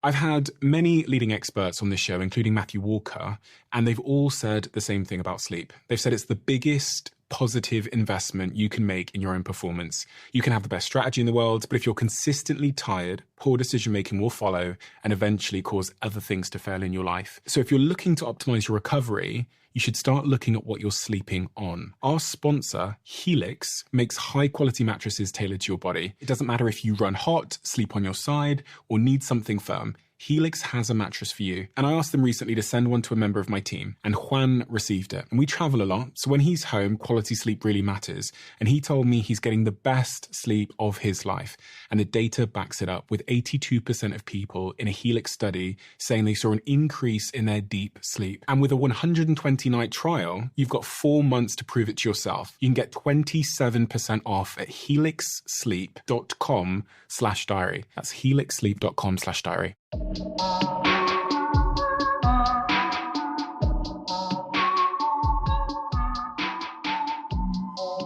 I've had many leading experts on this show, including Matthew Walker, and they've all said the same thing about sleep. They've said it's the biggest positive investment you can make in your own performance. You can have the best strategy in the world, but if you're consistently tired, poor decision-making will follow and eventually cause other things to fail in your life. So if you're looking to optimize your recovery, you should start looking at what you're sleeping on. Our sponsor, Helix, makes high-quality mattresses tailored to your body. It doesn't matter if you run hot, sleep on your side, or need something firm. Helix has a mattress for you. And I asked them recently to send one to a member of my team, and Juan received it. And we travel a lot, so when he's home, quality sleep really matters. And he told me he's getting the best sleep of his life. And the data backs it up, with 82% of people in a Helix study saying they saw an increase in their deep sleep. And with a 120-night trial, you've got 4 months to prove it to yourself. You can get 27% off at helixsleep.com/diary. That's helixsleep.com/diary.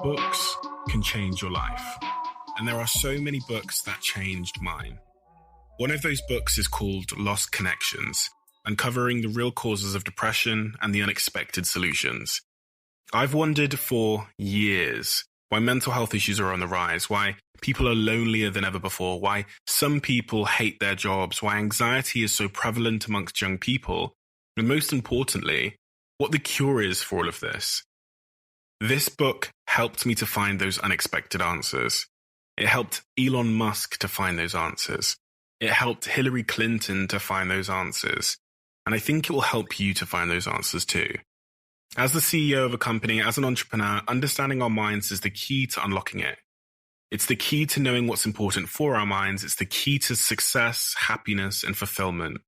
Books can change your life, and there are so many books that changed mine. One of those books is called Lost Connections, uncovering the real causes of depression and the unexpected solutions. I've wondered for years why mental health issues are on the rise, why people are lonelier than ever before, why some people hate their jobs, why anxiety is so prevalent amongst young people, and most importantly, what the cure is for all of this. This book helped me to find those unexpected answers. It helped Elon Musk to find those answers. It helped Hillary Clinton to find those answers. And I think it will help you to find those answers too. As the CEO of a company, as an entrepreneur, understanding our minds is the key to unlocking it. It's the key to knowing what's important for our minds. It's the key to success, happiness, and fulfillment.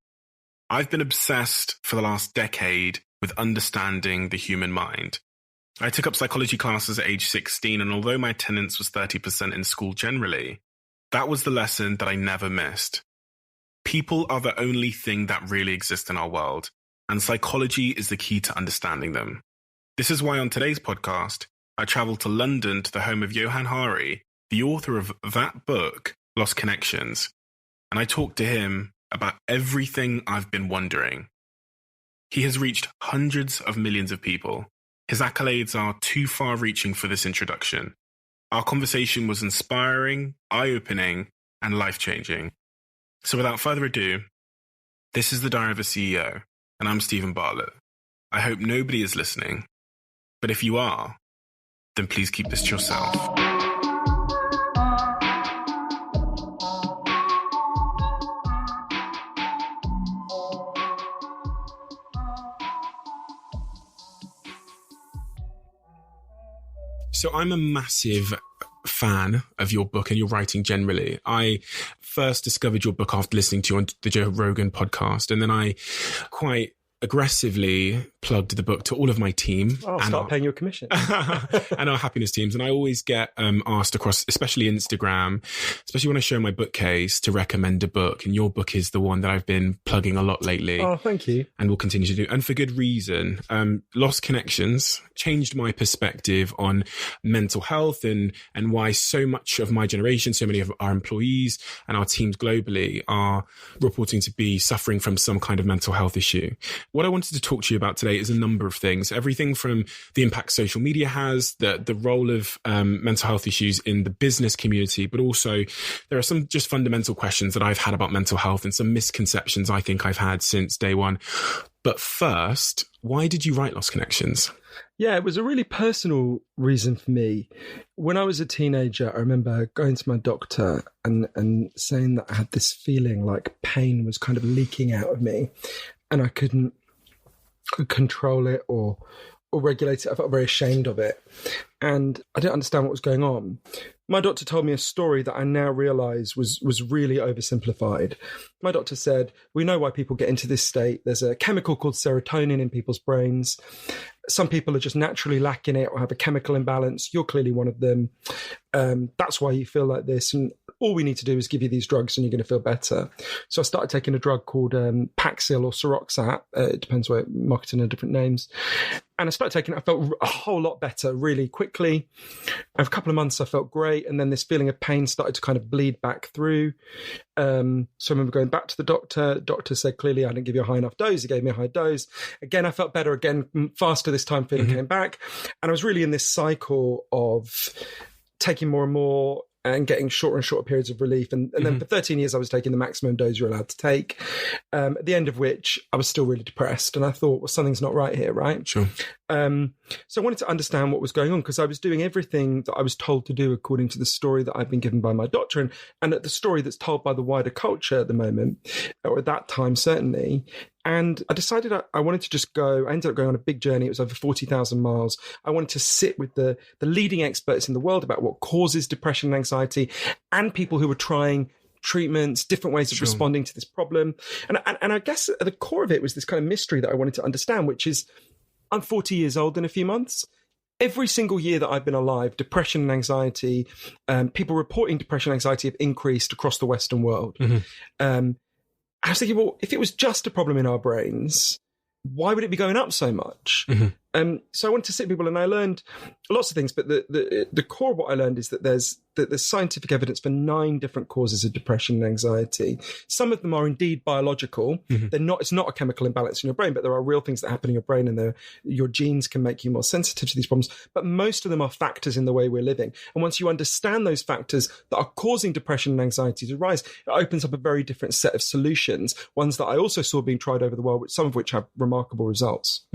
I've been obsessed for the last decade with understanding the human mind. I took up psychology classes at age 16, and although my attendance was 30% in school generally, that was the lesson that I never missed. People are the only thing that really exists in our world, and psychology is the key to understanding them. This is why on today's podcast, I traveled to London to the home of Johann Hari, the author of that book, Lost Connections, and I talked to him about everything I've been wondering. He has reached hundreds of millions of people. His accolades are too far-reaching for this introduction. Our conversation was inspiring, eye-opening, and life-changing. So without further ado, this is the Diary of a CEO, and I'm Stephen Bartlett. I hope nobody is listening, but if you are, then please keep this to yourself. So I'm a massive fan of your book and your writing generally. I first discovered your book after listening to you on the Joe Rogan podcast, and then I quite aggressively plugged the book to all of my team. I'll start paying you a commission. And our happiness teams. And I always get asked across, especially Instagram, especially when I show my bookcase, to recommend a book. And your book is the one that I've been plugging a lot lately. Oh, thank you. And will continue to do. And for good reason. Lost Connections changed my perspective on mental health and why so much of my generation, so many of our employees and our teams globally are reporting to be suffering from some kind of mental health issue. What I wanted to talk to you about today is a number of things. Everything from the impact social media has, the role of mental health issues in the business community, but also there are some just fundamental questions that I've had about mental health and some misconceptions I think I've had since day one. But first, why did you write Lost Connections? Yeah, it was a really personal reason for me. When I was a teenager, I remember going to my doctor and saying that I had this feeling like pain was kind of leaking out of me and I couldn't control it or regulate it. I felt very ashamed of it. And I didn't understand what was going on. My doctor told me a story that I now realise was really oversimplified. My doctor said, we know why people get into this state. There's a chemical called serotonin in people's brains. Some people are just naturally lacking it or have a chemical imbalance. You're clearly one of them. That's why you feel like this. And all we need to do is give you these drugs and you're going to feel better. So I started taking a drug called Paxil or Seroxat. It depends where marketing are different names. And I started taking it. I felt a whole lot better really quickly. After a couple of months, I felt great. great. And then this feeling of pain started to kind of bleed back through. So I remember going back to the doctor. The doctor said, clearly, I didn't give you a high enough dose. He gave me a high dose. Again, I felt better. Again, faster this time, feeling came back. And I was really in this cycle of taking more and more and getting shorter and shorter periods of relief. And then for 13 years, I was taking the maximum dose you're allowed to take, at the end of which I was still really depressed. And I thought, well, something's not right here, right? Sure. So I wanted to understand what was going on, because I was doing everything that I was told to do according to the story that I'd been given by my doctor and the story that's told by the wider culture at the moment, or at that time, certainly. And I decided I wanted to just go. I ended up going on a big journey. It was over 40,000 miles. I wanted to sit with the leading experts in the world about what causes depression and anxiety, and people who were trying treatments, different ways of responding to this problem. And I guess at the core of it was this kind of mystery that I wanted to understand, which is, I'm 40 years old in a few months. Every single year that I've been alive, depression and anxiety, people reporting depression and anxiety have increased across the Western world. I was thinking, well, if it was just a problem in our brains, why would it be going up so much? So I wanted to sit with people, and I learned lots of things, but the core of what I learned is that there's scientific evidence for 9 different causes of depression and anxiety. Some of them are indeed biological. They're not. It's not a chemical imbalance in your brain, but there are real things that happen in your brain, and your genes can make you more sensitive to these problems. But most of them are factors in the way we're living. And once you understand those factors that are causing depression and anxiety to rise, it opens up a very different set of solutions, ones that I also saw being tried over the world, some of which have remarkable results.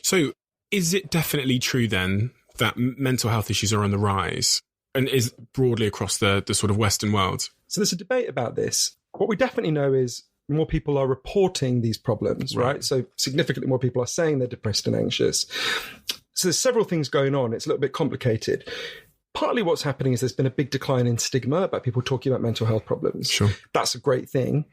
So is it definitely true then that mental health issues are on the rise, and is broadly across the sort of Western world? So there's a debate about this. What we definitely know is more people are reporting these problems, right? So significantly more people are saying they're depressed and anxious. So there's several things going on. It's a little bit complicated. Partly what's happening is there's been a big decline in stigma about people talking about mental health problems. Sure. That's a great thing.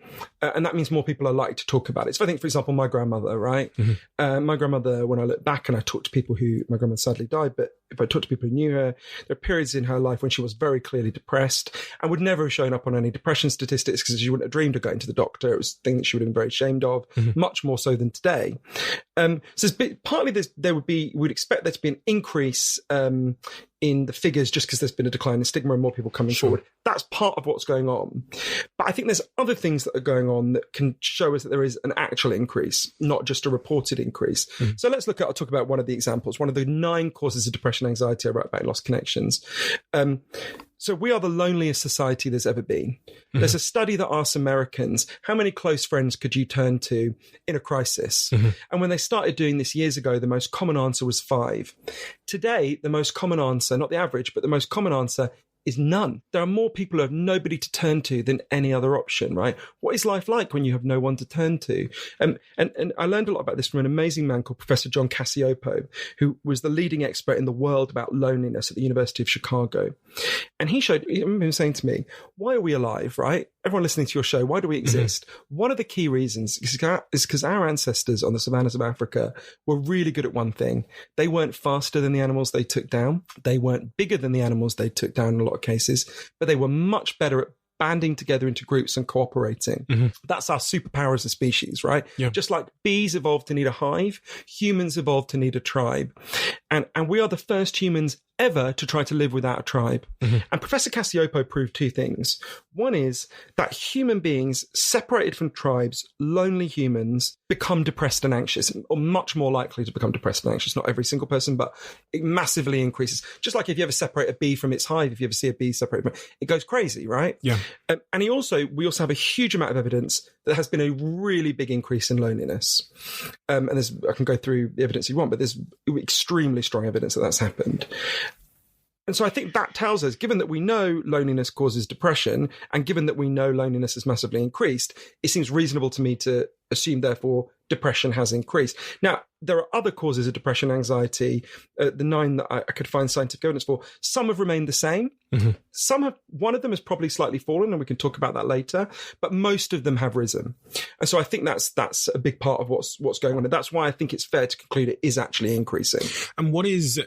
And that means more people are likely to talk about it. So I think, for example, my grandmother, right? My grandmother, when I look back and I talk to people my grandmother sadly died, but if I talk to people who knew her, there are periods in her life when she was very clearly depressed and would never have shown up on any depression statistics because she wouldn't have dreamed of going to the doctor. It was a thing that she would have been very ashamed of, much more so than today. So partly we'd expect there to be an increase in the figures just because there's been a decline in stigma and more people coming forward. That's part of what's going on. But I think there's other things that are going on that can show us that there is an actual increase, not just a reported increase. So I'll talk about one of the examples, one of the 9 causes of depression and anxiety I wrote about in Lost Connections. So we are the loneliest society there's ever been. There's a study that asks Americans, how many close friends could you turn to in a crisis? And when they started doing this years ago, the most common answer was 5. Today, the most common answer, not the average, but the most common answer is none. There are more people who have nobody to turn to than any other option, right? What is life like when you have no one to turn to? And I learned a lot about this from an amazing man called Professor John Cacioppo, who was the leading expert in the world about loneliness at the University of Chicago. And I remember him saying to me, why are we alive, right? Everyone listening to your show, why do we exist? One of the key reasons is because our ancestors on the savannas of Africa were really good at one thing. They weren't faster than the animals they took down. They weren't bigger than the animals they took down in a lot of cases, but they were much better at banding together into groups and cooperating. That's our superpower as a species, right? Just like bees evolved to need a hive, humans evolved to need a tribe. And we are the first humans ever to try to live without a tribe. And Professor Cacioppo proved 2 things. One is that human beings separated from tribes, lonely humans, become depressed and anxious, or much more likely to become depressed and anxious. Not every single person, but it massively increases. Just like if you ever separate a bee from its hive, if you ever see a bee separated, it goes crazy, right? And we also have a huge amount of evidence that has been a really big increase in loneliness. And I can go through the evidence you want, but there's extremely strong evidence that that's happened. And so I think that tells us, given that we know loneliness causes depression, and given that we know loneliness has massively increased, it seems reasonable to me to assume, therefore, depression has increased. Now, there are other causes of depression and anxiety, the 9 that I could find scientific evidence for. Some have remained the same. One of them has probably slightly fallen, and we can talk about that later, but most of them have risen. And so I think that's a big part of what's going on. And that's why I think it's fair to conclude it is actually increasing. And what is,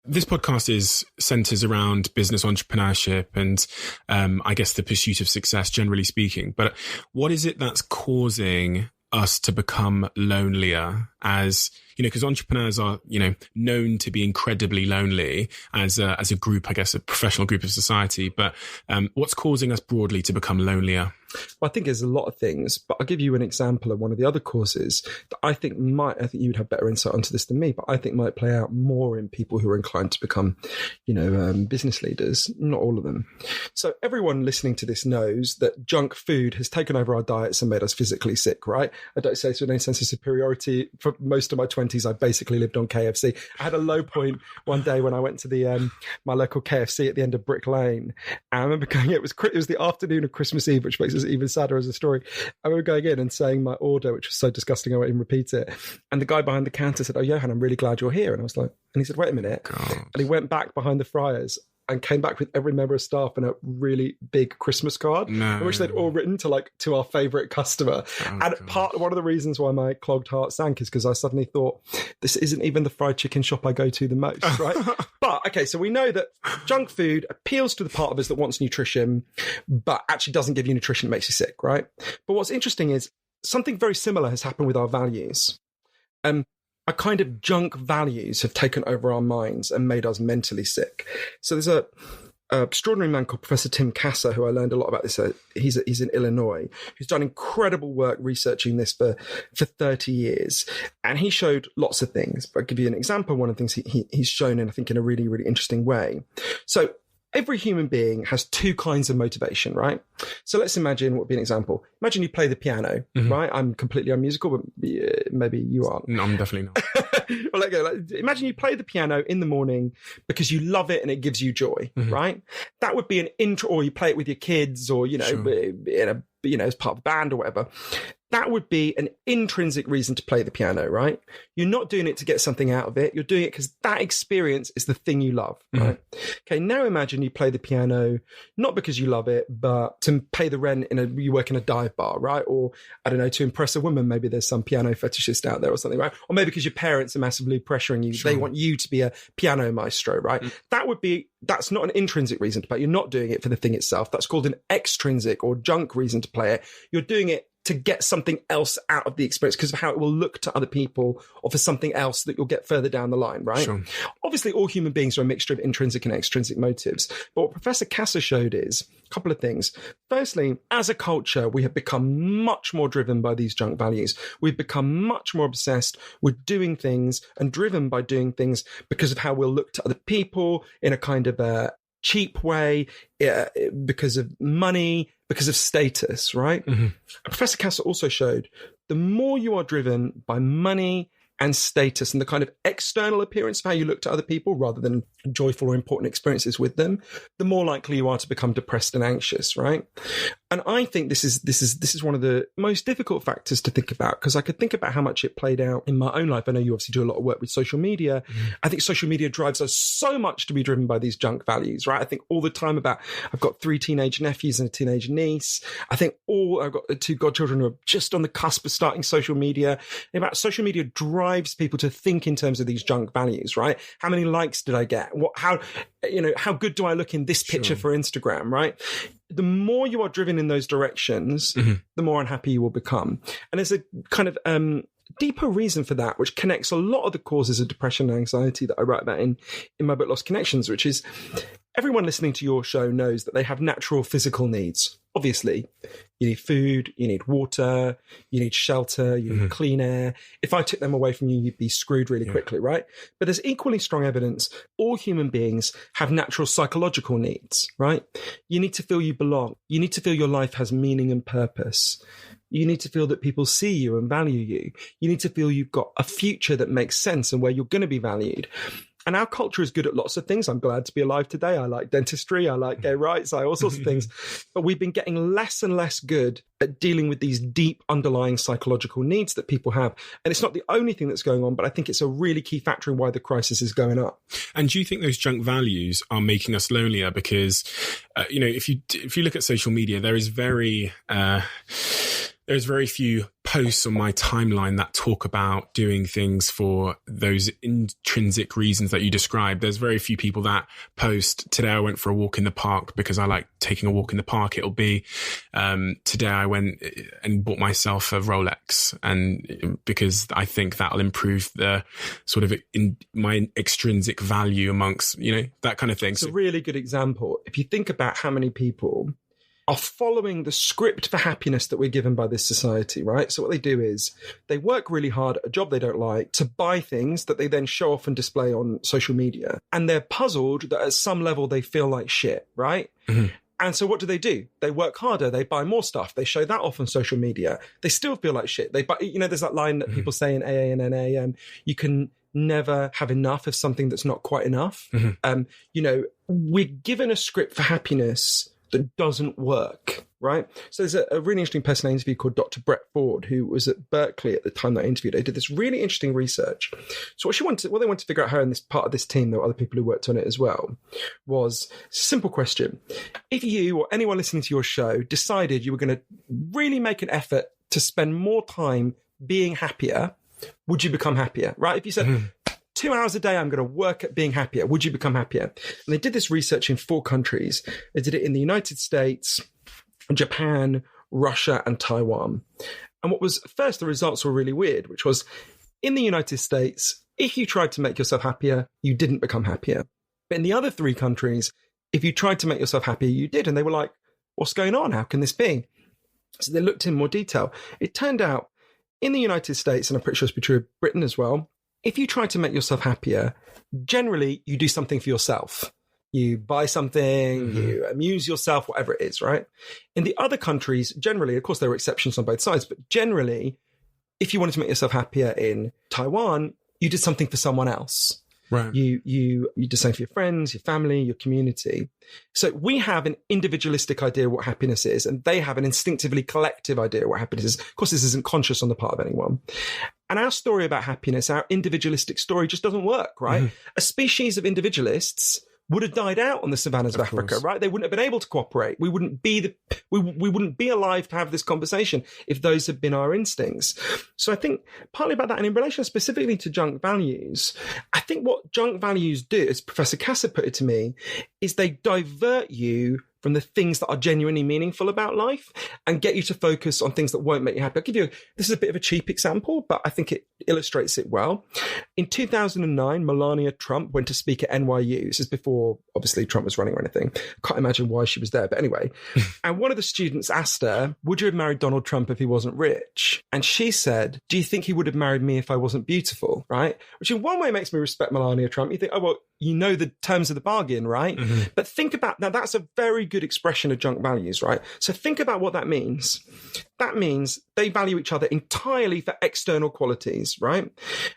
this podcast centers around business entrepreneurship and I guess the pursuit of success, generally speaking. But what is it that's causing us to become lonelier as, because entrepreneurs are, known to be incredibly lonely as a group, I guess, a professional group of society. But what's causing us broadly to become lonelier? Well, I think there's a lot of things, but I'll give you an example of one of the other causes that I think you would have better insight onto this than me, but I think might play out more in people who are inclined to become, business leaders, not all of them. So everyone listening to this knows that junk food has taken over our diets and made us physically sick, right? I don't say this with any sense of superiority. For most of my 20s, I basically lived on KFC. I had a low point one day when I went to the my local KFC at the end of Brick Lane. And I remember going, it was the afternoon of Christmas Eve, which makes it even sadder as a story. I remember going in and saying my order, which was so disgusting I won't even repeat it. And the guy behind the counter said, "Oh, Johann, I'm really glad you're here." And I was like, and he said, "Wait a minute." God. And he went back behind the fryers and came back with every member of staff and a really big Christmas card, which they'd all written to our favourite customer. Oh, and one of the reasons why my clogged heart sank is because I suddenly thought, this isn't even the fried chicken shop I go to the most, right? But, okay, so we know that junk food appeals to the part of us that wants nutrition, but actually doesn't give you nutrition, it makes you sick, right? But what's interesting is something very similar has happened with our values. A kind of junk values have taken over our minds and made us mentally sick. So there's a extraordinary man called Professor Tim Kasser, who I learned a lot about this. He's in Illinois, who's done incredible work researching this for 30 years. And he showed lots of things. But I'll give you an example. One of the things he's shown in, I think, in a really, really interesting way. So every human being has two kinds of motivation, right? So let's imagine, what would be an example? Imagine you play the piano, right? I'm completely unmusical, but maybe you aren't. No, I'm definitely not. Well, let go. Imagine you play the piano in the morning because you love it and it gives you joy, right? That would be an intro, or you play it with your kids, or, as part of a band or whatever. That would be an intrinsic reason to play the piano, right? You're not doing it to get something out of it. You're doing it because that experience is the thing you love, right? Okay, now imagine you play the piano, not because you love it, but to pay the rent you work in a dive bar, right? Or, I don't know, to impress a woman. Maybe there's some piano fetishist out there or something, right? Or maybe because your parents are massively pressuring you. Sure. They want you to be a piano maestro, right? That's not an intrinsic reason to play. You're not doing it for the thing itself. That's called an extrinsic or junk reason to play it. You're doing it to get something else out of the experience because of how it will look to other people, or for something else that you'll get further down the line, right? Sure. Obviously, all human beings are a mixture of intrinsic and extrinsic motives. But what Professor Kasser showed is a couple of things. Firstly, as a culture, we have become much more driven by these junk values. We've become much more obsessed with doing things and driven by doing things because of how we'll look to other people in a kind of a cheap way, because of money, because of status, right? Professor Kasser also showed the more you are driven by money and status and the kind of external appearance of how you look to other people rather than joyful or important experiences with them, the more likely you are to become depressed and anxious, right? And I think this is one of the most difficult factors to think about, because I could think about how much it played out in my own life. I know you obviously do a lot of work with social media. I think social media drives us so much to be driven by these junk values, right? I think all the time about, I've got 3 teenage nephews and a teenage niece. I think I've got 2 godchildren who are just on the cusp of starting social media. About social media drives people to think in terms of these junk values, right? How many likes did I get? How good do I look in this picture for Instagram, right? The more you are driven in those directions, the more unhappy you will become. And there's a kind of deeper reason for that, which connects a lot of the causes of depression and anxiety that I write about in my book, Lost Connections, which is everyone listening to your show knows that they have natural physical needs. Obviously, you need food, you need water, you need shelter, you need clean air. If I took them away from you, you'd be screwed really quickly, right? But there's equally strong evidence all human beings have natural psychological needs, right? You need to feel you belong. You need to feel your life has meaning and purpose. You need to feel that people see you and value you. You need to feel you've got a future that makes sense and where you're going to be valued. And our culture is good at lots of things. I'm glad to be alive today. I like dentistry. I like gay rights. I like all sorts of things. But we've been getting less and less good at dealing with these deep underlying psychological needs that people have. And it's not the only thing that's going on, but I think it's a really key factor in why the crisis is going up. And do you think those junk values are making us lonelier? Because, if you look at social media, there's very few posts on my timeline that talk about doing things for those intrinsic reasons that you described. There's very few people that post, today I went for a walk in the park because I like taking a walk in the park. It'll be, today I went and bought myself a Rolex, and because I think that'll improve the sort of my extrinsic value amongst, that kind of thing. It's a really good example. If you think about how many people are following the script for happiness that we're given by this society, right? So what they do is they work really hard at a job they don't like to buy things that they then show off and display on social media. And they're puzzled that at some level they feel like shit, right? Mm-hmm. And so what do? They work harder. They buy more stuff. They show that off on social media. They still feel like shit. There's that line that people say in AA and NA, you can never have enough of something that's not quite enough. Mm-hmm. We're given a script for happiness that doesn't work, right? So there's a really interesting person I interviewed called Dr. Brett Ford, who was at Berkeley at the time that I interviewed. They did this really interesting research. So what they wanted to figure out, her and this part of this team, there were other people who worked on it as well, was a simple question. If you or anyone listening to your show decided you were going to really make an effort to spend more time being happier, would you become happier, right? If you said, 2 hours a day, I'm going to work at being happier, would you become happier? And they did this research in 4 countries. They did it in the United States, Japan, Russia, and Taiwan. And what was first, the results were really weird, which was in the United States, if you tried to make yourself happier, you didn't become happier. But in the other 3 countries, if you tried to make yourself happier, you did. And they were like, what's going on? How can this be? So they looked in more detail. It turned out in the United States, and I'm pretty sure it's true of Britain as well, if you try to make yourself happier, generally you do something for yourself. You buy something, you amuse yourself, whatever it is, right? In the other countries, generally, of course, there are exceptions on both sides, but generally, if you wanted to make yourself happier in Taiwan, you did something for someone else. Right. You did something for your friends, your family, your community. So we have an individualistic idea of what happiness is, and they have an instinctively collective idea of what happiness is. Of course, this isn't conscious on the part of anyone. And our story about happiness, our individualistic story, just doesn't work, right? Mm-hmm. A species of individualists would have died out on the savannas of Africa, right? They wouldn't have been able to cooperate. We wouldn't be alive to have this conversation if those had been our instincts. So I think partly about that, and in relation specifically to junk values, I think what junk values do, as Professor Kasser put it to me, is they divert you from the things that are genuinely meaningful about life and get you to focus on things that won't make you happy. This is a bit of a cheap example, but I think it illustrates it well. In 2009, Melania Trump went to speak at NYU. This is before, obviously, Trump was running or anything. Can't imagine why she was there, but anyway. And one of the students asked her, would you have married Donald Trump if he wasn't rich? And she said, do you think he would have married me if I wasn't beautiful, right? Which in one way makes me respect Melania Trump. You think, oh, well, you know the terms of the bargain, right? Mm-hmm. But think about, now that's a very good expression of junk values, right? So think about what that means. That means they value each other entirely for external qualities, right?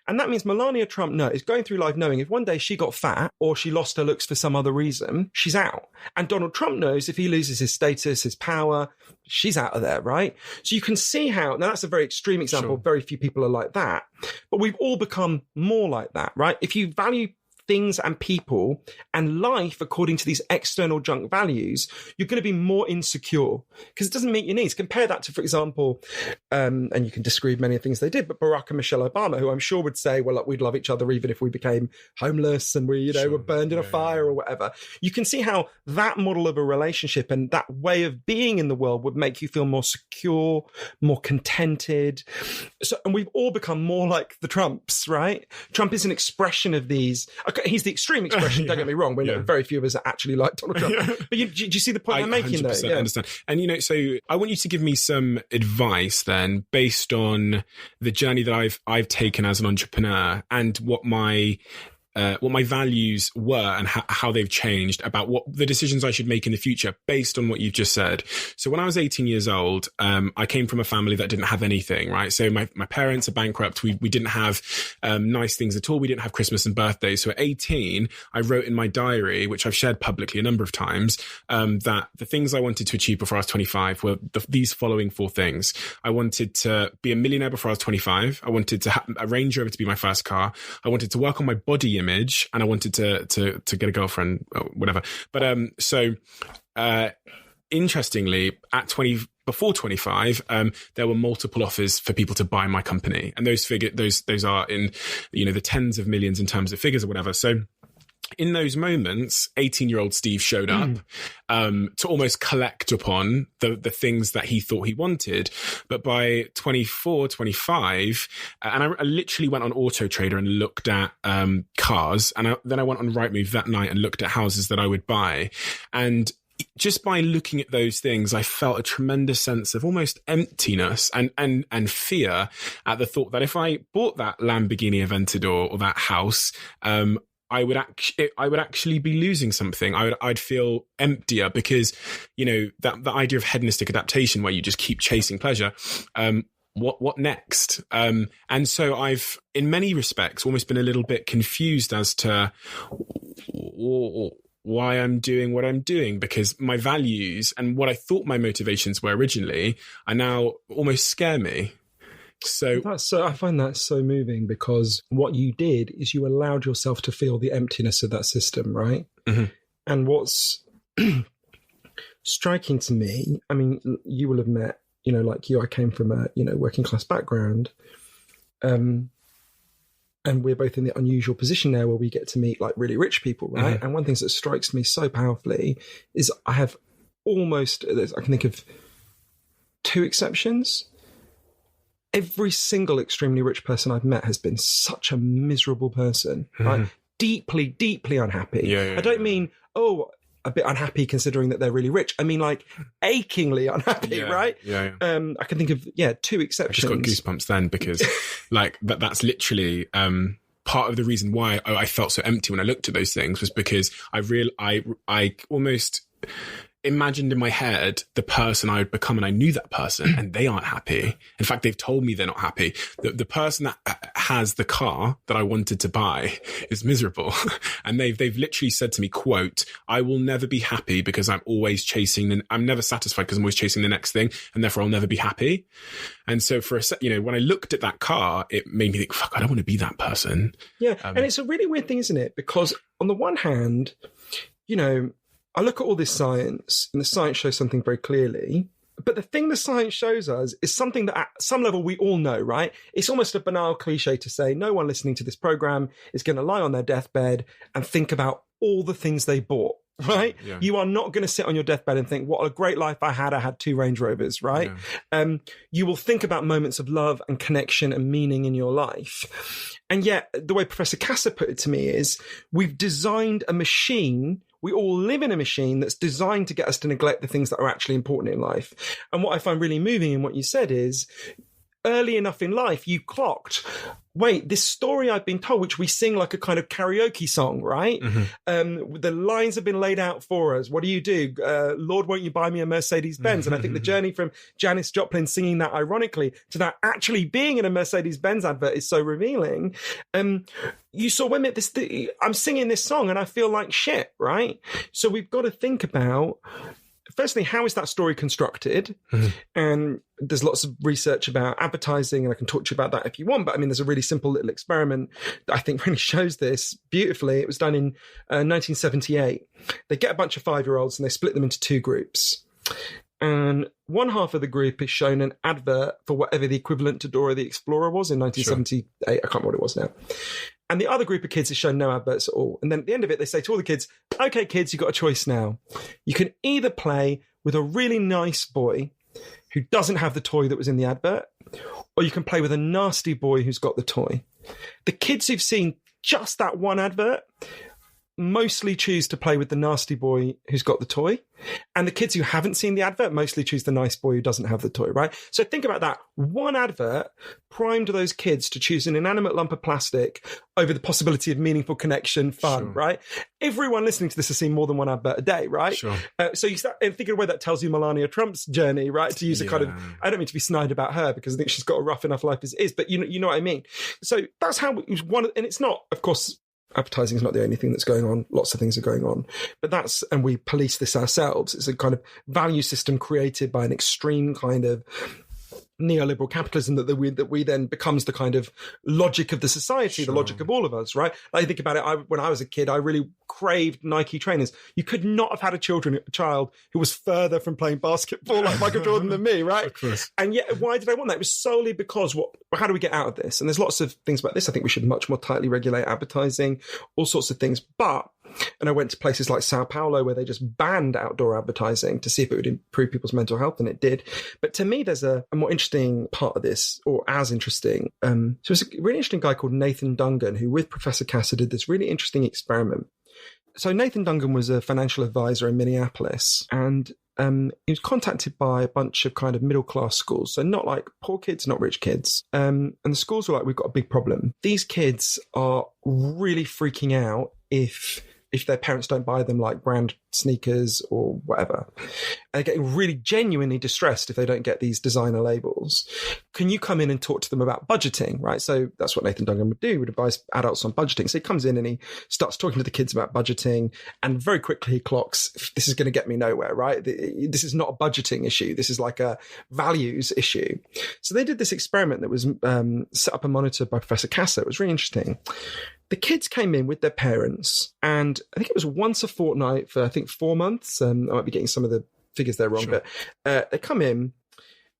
And that means Melania Trump is going through life knowing if one day she got fat or she lost her looks for some other reason, she's out. And Donald Trump knows if he loses his status, his power, she's out of there, right? So you can see how, now that's a very extreme example, sure. Very few people are like that, but we've all become more like that, right? If you value things and people and life according to these external junk values, you're going to be more insecure because it doesn't meet your needs. Compare that to, for example, and you can disagree with many things they did, but Barack and Michelle Obama, who I'm sure would say, well, look, we'd love each other even if we became homeless and we, were burned in a fire or whatever. You can see how that model of a relationship and that way of being in the world would make you feel more secure, more contented. So, and we've all become more like the Trumps, right? Trump is an expression of these. He's the extreme expression, don't get me wrong. Very few of us are actually like Donald Trump. But do you see the point I'm making there? I understand. And, so I want you to give me some advice then based on the journey that I've taken as an entrepreneur and what my values were and how they've changed, about what the decisions I should make in the future based on what you've just said. So when I was 18 years old, I came from a family that didn't have anything, right? So my parents are bankrupt. We didn't have nice things at all. We didn't have Christmas and birthdays. So at 18, I wrote in my diary, which I've shared publicly a number of times, that the things I wanted to achieve before I was 25 were these following 4 things. I wanted to be a millionaire before I was 25. I wanted to have a Range Rover to be my first car. I wanted to work on my body image, and I wanted to get a girlfriend or whatever. But interestingly, at before 25, there were multiple offers for people to buy my company. And those are in, the tens of millions in terms of figures or whatever. So in those moments, 18-year-old Steve showed up to almost collect upon the things that he thought he wanted. But by 24, 25, and I literally went on Auto Trader and looked at cars. And then I went on Rightmove that night and looked at houses that I would buy. And just by looking at those things, I felt a tremendous sense of almost emptiness and fear at the thought that if I bought that Lamborghini Aventador or that house, I would actually be losing something. I'd feel emptier because, that the idea of hedonistic adaptation where you just keep chasing pleasure. What next? And so I've, in many respects, almost been a little bit confused as to why I'm doing what I'm doing, because my values and what I thought my motivations were originally are now almost scare me. So I find that so moving, because what you did is you allowed yourself to feel the emptiness of that system, right? Mm-hmm. And what's striking to me, I mean, you will have met, like you, I came from a, working class background. And we're both in the unusual position now where we get to meet like really rich people, right? Mm-hmm. And one thing that strikes me so powerfully is I can think of two exceptions. Every single extremely rich person I've met has been such a miserable person, right? Deeply, deeply unhappy. Yeah, I don't mean, a bit unhappy considering that they're really rich. I mean, like, achingly unhappy, right? Yeah. I can think of, two exceptions. I just got goosebumps then because, like, that's literally part of the reason why I felt so empty when I looked at those things was because I almost imagined in my head the person I would become, and I knew that person, and they aren't happy. In fact, they've told me they're not happy. The person that has the car that I wanted to buy is miserable. And they've literally said to me, quote, "I will never be happy because I'm always chasing, I'm never satisfied because I'm always chasing the next thing, and therefore I'll never be happy." And so for when I looked at that car, it made me think, fuck, I don't want to be that person. Yeah. And it's a really weird thing, isn't it? Because on the one hand, I look at all this science, and the science shows something very clearly. But the thing the science shows us is something that at some level we all know, right? It's almost a banal cliche to say no one listening to this program is going to lie on their deathbed and think about all the things they bought, right? Yeah. You are not going to sit on your deathbed and think, what a great life I had. I had 2 Range Rovers, right? Yeah. You will think about moments of love and connection and meaning in your life. And yet, the way Professor Kasser put it to me is, we've designed a machine. We all live in a machine that's designed to get us to neglect the things that are actually important in life. And what I find really moving in what you said is, early enough in life, you clocked, wait, this story I've been told, which we sing like a kind of karaoke song, right? Mm-hmm. The lines have been laid out for us. What do you do? Lord, won't you buy me a Mercedes-Benz? Mm-hmm. And I think the journey from Janis Joplin singing that ironically to that actually being in a Mercedes-Benz advert is so revealing. You saw women, I'm singing this song and I feel like shit, right? So we've got to think about, firstly, how is that story constructed? Mm-hmm. And there's lots of research about advertising, and I can talk to you about that if you want. But I mean, there's a really simple little experiment that I think really shows this beautifully. It was done in 1978. They get a bunch of 5-year-olds and they split them into 2 groups. And one half of the group is shown an advert for whatever the equivalent to Dora the Explorer was in 1978. Sure. I can't remember what it was now. And the other group of kids is shown no adverts at all. And then at the end of it, they say to all the kids, okay, kids, you've got a choice now. You can either play with a really nice boy who doesn't have the toy that was in the advert, or you can play with a nasty boy who's got the toy. The kids who've seen just that one advert mostly choose to play with the nasty boy who's got the toy. And the kids who haven't seen the advert mostly choose the nice boy who doesn't have the toy, right? So think about that. One advert primed those kids to choose an inanimate lump of plastic over the possibility of meaningful connection, fun, sure. Right? Everyone listening to this has seen more than one advert a day, right? Sure. So you start thinking of a way that tells you Melania Trump's journey, right? To use a kind of, I don't mean to be snide about her because I think she's got a rough enough life as it is, but you know what I mean? So that's how it was and it's not, of course, advertising is not the only thing that's going on. Lots of things are going on. But and we police this ourselves. It's a kind of value system created by an extreme kind of neoliberal capitalism that we then becomes the kind of logic of the society, the logic of all of us, right? I think about it. When I was a kid, I really craved Nike trainers. You could not have had a child who was further from playing basketball like Michael Jordan than me, right? Of course. And yet, why did I want that? It was solely because how do we get out of this? And there's lots of things about this. I think we should much more tightly regulate advertising, all sorts of things. And I went to places like Sao Paulo where they just banned outdoor advertising to see if it would improve people's mental health, and it did. But to me, there's a more interesting part of this, or as interesting. So there's a really interesting guy called Nathan Dungan, who with Professor Kasser did this really interesting experiment. So Nathan Dungan was a financial advisor in Minneapolis, and he was contacted by a bunch of kind of middle-class schools. So not like poor kids, not rich kids. And the schools were like, we've got a big problem. These kids are really freaking out if their parents don't buy them like brand sneakers or whatever. And they're getting really genuinely distressed if they don't get these designer labels. Can you come in and talk to them about budgeting, right? So that's what Nathan Dungan would do, would advise adults on budgeting. So he comes in and he starts talking to the kids about budgeting, and very quickly he clocks, this is going to get me nowhere, right? This is not a budgeting issue. This is like a values issue. So they did this experiment that was set up and monitored by Professor Kasser. It was really interesting. The kids came in with their parents, and I think it was once a fortnight for, 4 months. I might be getting some of the figures there wrong, Sure. But they come in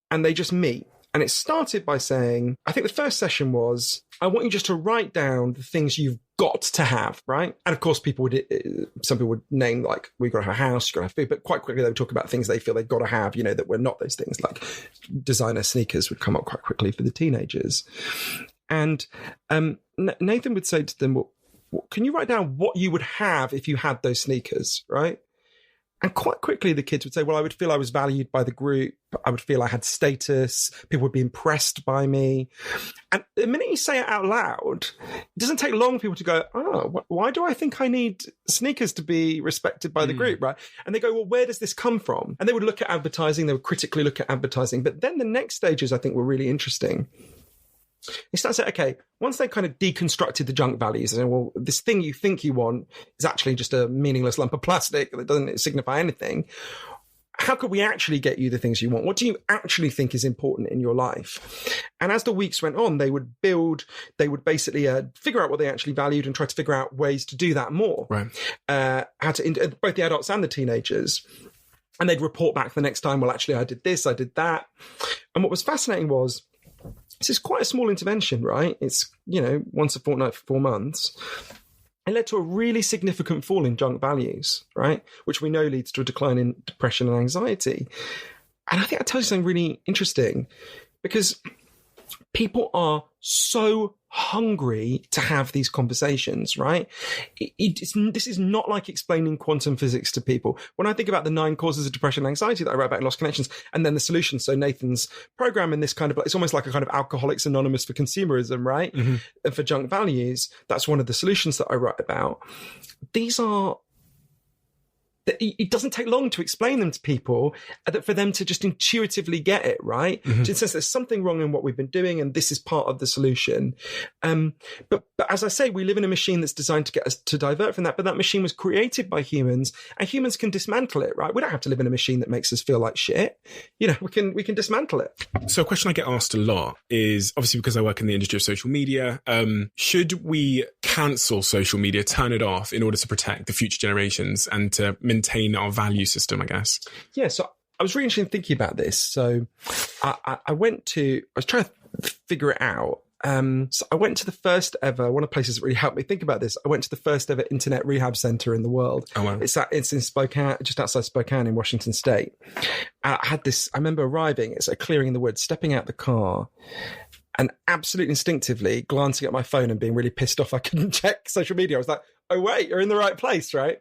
and they just meet. And it started by saying, I think the first session was, I want you just to write down the things you've got to have, right? And of course, some people would name like, we've got to have a house, you've got to have food, but quite quickly they would talk about things they feel they've got to have, that were not those things, like designer sneakers would come up quite quickly for the teenagers. And Nathan would say to them, well, can you write down what you would have if you had those sneakers, right? And quite quickly the kids would say, well, I would feel I was valued by the group. I would feel I had status. People would be impressed by me. And the minute you say it out loud, it doesn't take long for people to go, oh, why do I think I need sneakers to be respected by the group, right? And they go, well, where does this come from? And they would look at advertising. They would critically look at advertising. But then the next stages, I think, were really interesting. They start to say, okay, once they kind of deconstructed the junk values, and well, this thing you think you want is actually just a meaningless lump of plastic that doesn't signify anything. How could we actually get you the things you want? What do you actually think is important in your life? And as the weeks went on, they would basically figure out what they actually valued and try to figure out ways to do that more. Right. How to, both the adults and the teenagers. And they'd report back the next time, well, actually, I did this, I did that. And what was fascinating was, this is quite a small intervention, right? It's, once a fortnight for 4 months. It led to a really significant fall in junk values, right? Which we know leads to a decline in depression and anxiety. And I think that tells you something really interesting, because people are so hungry to have these conversations, right? This is not like explaining quantum physics to people. When I think about the 9 causes of depression and anxiety that I wrote about in Lost Connections, and then the solutions, so Nathan's program in this kind of, it's almost like a kind of Alcoholics Anonymous for consumerism, right? Mm-hmm. And for junk values, that's one of the solutions that I write about. It doesn't take long to explain them to people, for them to just intuitively get it, right? Mm-hmm. So it says there's something wrong in what we've been doing, and this is part of the solution. But as I say, we live in a machine that's designed to get us to divert from that, but that machine was created by humans, and humans can dismantle it, right? We don't have to live in a machine that makes us feel like shit. We can dismantle it. So a question I get asked a lot is, obviously because I work in the industry of social media, should we cancel social media, turn it off in order to protect the future generations and to maintain our value system, I guess? Yeah, so I was really interested in thinking about this. So I was trying to figure it out. So I went to the first ever, one of the places that really helped me think about this, I went to the first ever internet rehab center in the world. Oh, wow. It's in Spokane, just outside Spokane in Washington State. I remember arriving, it's a clearing in the woods, stepping out the car, and absolutely instinctively glancing at my phone and being really pissed off I couldn't check social media. I was like, oh, wait, you're in the right place, right?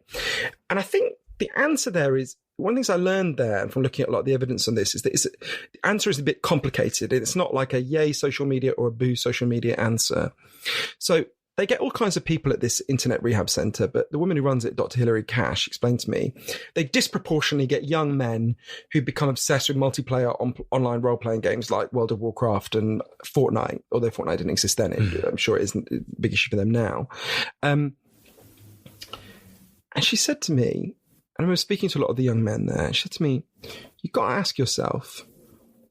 And I think the answer there is, one of the things I learned there, and from looking at a lot of the evidence on this, is that the answer is a bit complicated. It's not like a yay social media or a boo social media answer. So they get all kinds of people at this internet rehab center, but the woman who runs it, Dr. Hilary Cash, explained to me, they disproportionately get young men who become obsessed with multiplayer online role-playing games like World of Warcraft and Fortnite, although Fortnite didn't exist then. I'm sure it isn't a big issue for them now. And she said to me, and I was speaking to a lot of the young men there, she said to me, you've got to ask yourself,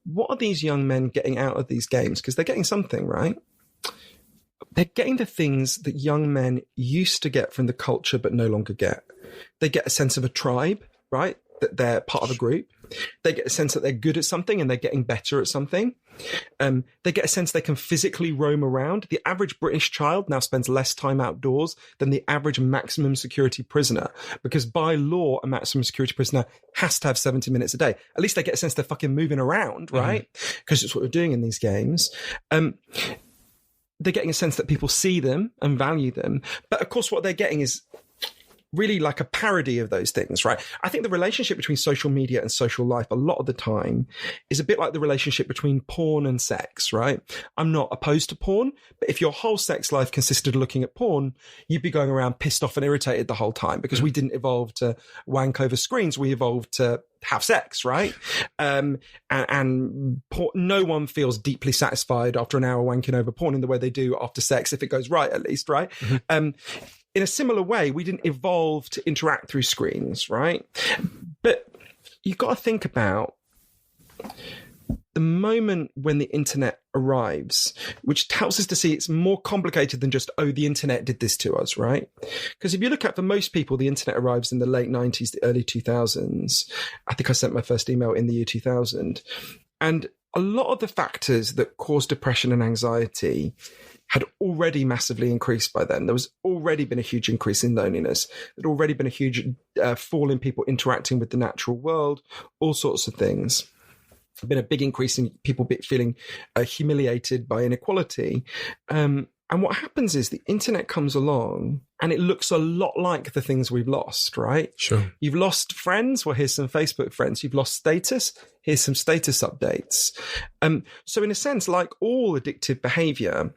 what are these young men getting out of these games? Because they're getting something, right? They're getting the things that young men used to get from the culture but no longer get. They get a sense of a tribe, right? That they're part of a group. They get a sense that they're good at something and they're getting better at something. They get a sense they can physically roam around. The average British child now spends less time outdoors than the average maximum security prisoner, because by law, a maximum security prisoner has to have 70 minutes a day. At least they get a sense they're fucking moving around, right? Because it's what we're doing in these games. They're getting a sense that people see them and value them. But of course, what they're getting is really like a parody of those things, right? I think the relationship between social media and social life a lot of the time is a bit like the relationship between porn and sex, right? I'm not opposed to porn, but if your whole sex life consisted of looking at porn, you'd be going around pissed off and irritated the whole time, because we didn't evolve to wank over screens. We evolved to have sex, right? And no one feels deeply satisfied after an hour wanking over porn in the way they do after sex, if it goes right, at least, right? In a similar way, we didn't evolve to interact through screens, right? But you've got to think about the moment when the internet arrives, which helps us to see it's more complicated than just, oh, the internet did this to us, right? Because if you look at, for most people, the internet arrives in the late 90s, the early 2000s. I think I sent my first email in the year 2000. And a lot of the factors that cause depression and anxiety had already massively increased by then. There was already been a huge increase in loneliness. There'd already been a huge fall in people interacting with the natural world, all sorts of things. There'd been a big increase in people feeling humiliated by inequality. And what happens is the internet comes along and it looks a lot like the things we've lost, right? Sure. You've lost friends. Well, here's some Facebook friends. You've lost status. Here's some status updates. So in a sense, like all addictive behavior,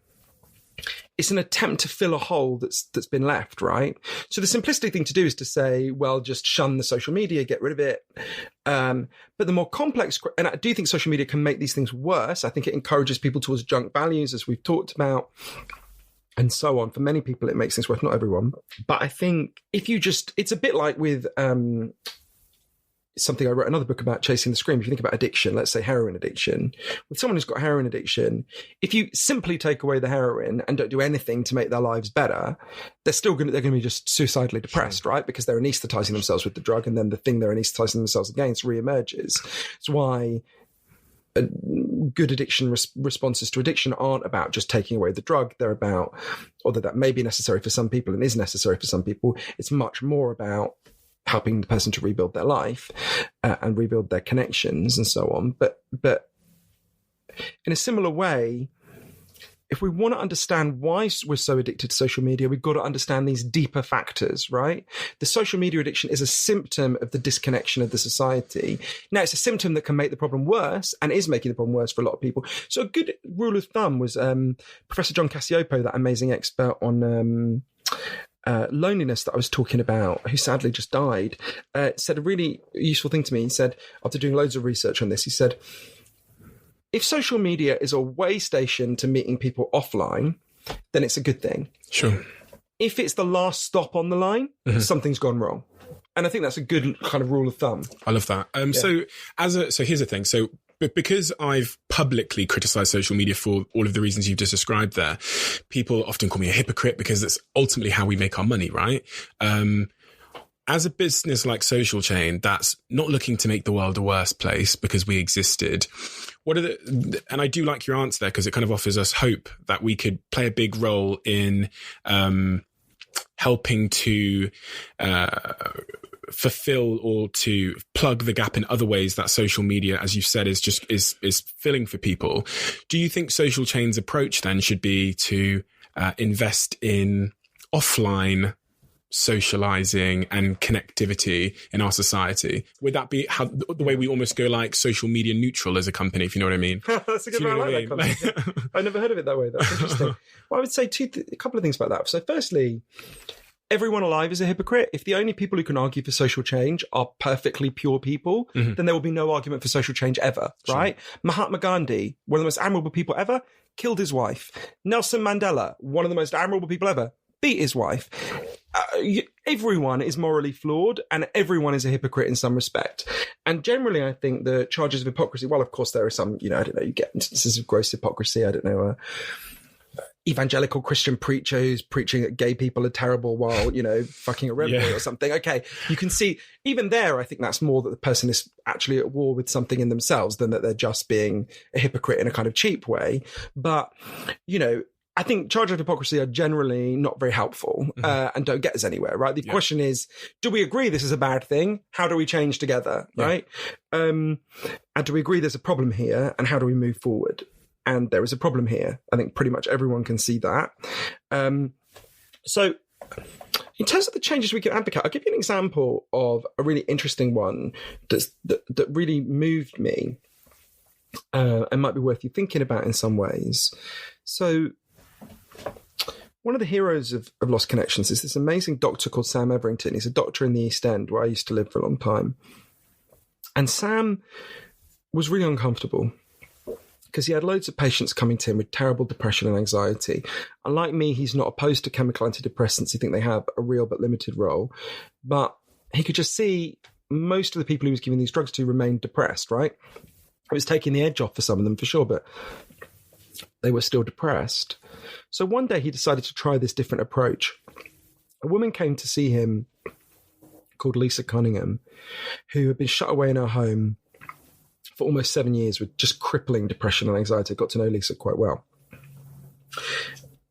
it's an attempt to fill a hole that's been left, right? So the simplistic thing to do is to say, well, just shun the social media, get rid of it. But the more complex, and I do think social media can make these things worse. I think it encourages people towards junk values, as we've talked about, and so on. For many people, it makes things worse, not everyone. But I think if you just, it's a bit like with something I wrote another book about, Chasing the Scream. If you think about addiction, let's say heroin addiction, with someone who's got heroin addiction, if you simply take away the heroin and don't do anything to make their lives better, they're going to be just suicidally depressed, right? Because they're anesthetizing themselves with the drug, and then the thing they're anesthetizing themselves against reemerges. It's why good addiction responses to addiction aren't about just taking away the drug. They're about, although that may be necessary for some people and is necessary for some people, it's much more about helping the person to rebuild their life and rebuild their connections and so on. But in a similar way, if we want to understand why we're so addicted to social media, we've got to understand these deeper factors, right? The social media addiction is a symptom of the disconnection of the society. Now, it's a symptom that can make the problem worse and is making the problem worse for a lot of people. So a good rule of thumb was Professor John Cacioppo, that amazing expert on loneliness that I was talking about, who sadly just died, said a really useful thing to me. He said, after doing loads of research on this, he said, if social media is a way station to meeting people offline, then it's a good thing. Sure. If it's the last stop on the line, something's gone wrong. And I think that's a good kind of rule of thumb. I love that. So here's the thing. So because I've publicly criticized social media for all of the reasons you've just described there, people often call me a hypocrite because that's ultimately how we make our money, right? As a business like Social Chain, that's not looking to make the world a worse place because we existed. And I do like your answer there, because it kind of offers us hope that we could play a big role in helping to fulfill or to plug the gap in other ways that social media, as you've said, is filling for people. Do you think Social Chain's approach then should be to invest in offline socializing and connectivity in our society? Would that be the way we almost go like social media neutral as a company, if you know what I mean? That's a good one. I like that concept. I never heard of it that way. That's interesting. Well, I would say a couple of things about that. So firstly, everyone alive is a hypocrite. If the only people who can argue for social change are perfectly pure people, then there will be no argument for social change ever, right? Mahatma Gandhi, one of the most admirable people ever, killed his wife. Nelson Mandela, one of the most admirable people ever, beat his wife. Everyone is morally flawed and everyone is a hypocrite in some respect. And generally, I think the charges of hypocrisy, well, of course, there are some, I don't know, you get instances of gross hypocrisy. I don't know, evangelical Christian preacher who's preaching that gay people are terrible while, fucking a rebel or something. Okay, you can see, even there, I think that's more that the person is actually at war with something in themselves than that they're just being a hypocrite in a kind of cheap way. But, I think charges of hypocrisy are generally not very helpful and don't get us anywhere, right? The question is, do we agree this is a bad thing? How do we change together, right? And do we agree there's a problem here? And how do we move forward? And there is a problem here. I think pretty much everyone can see that. So in terms of the changes we can advocate, I'll give you an example of a really interesting one that really moved me and might be worth you thinking about in some ways. So one of the heroes of Lost Connections is this amazing doctor called Sam Everington. He's a doctor in the East End where I used to live for a long time. And Sam was really uncomfortable because he had loads of patients coming to him with terrible depression and anxiety. Unlike me, he's not opposed to chemical antidepressants. He thinks they have a real but limited role. But he could just see most of the people he was giving these drugs to remained depressed, right? It was taking the edge off for some of them, for sure, but they were still depressed. So one day he decided to try this different approach. A woman came to see him called Lisa Cunningham, who had been shut away in her home for almost 7 years with just crippling depression and anxiety. I got to know Lisa quite well.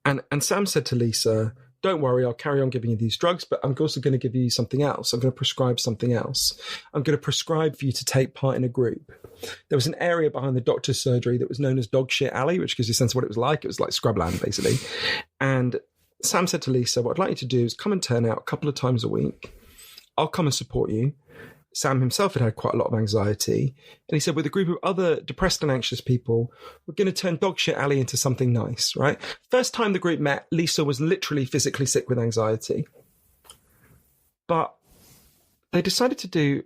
And Sam said to Lisa, don't worry, I'll carry on giving you these drugs, but I'm also going to give you something else. I'm going to prescribe something else. I'm going to prescribe for you to take part in a group. There was an area behind the doctor's surgery that was known as Dog Shit Alley, which gives you a sense of what it was like. It was like Scrubland, basically. And Sam said to Lisa, what I'd like you to do is come and turn out a couple of times a week. I'll come and support you. Sam himself had quite a lot of anxiety. And he said, with a group of other depressed and anxious people, we're going to turn Dog Shit Alley into something nice, right? First time the group met, Lisa was literally physically sick with anxiety. But they decided they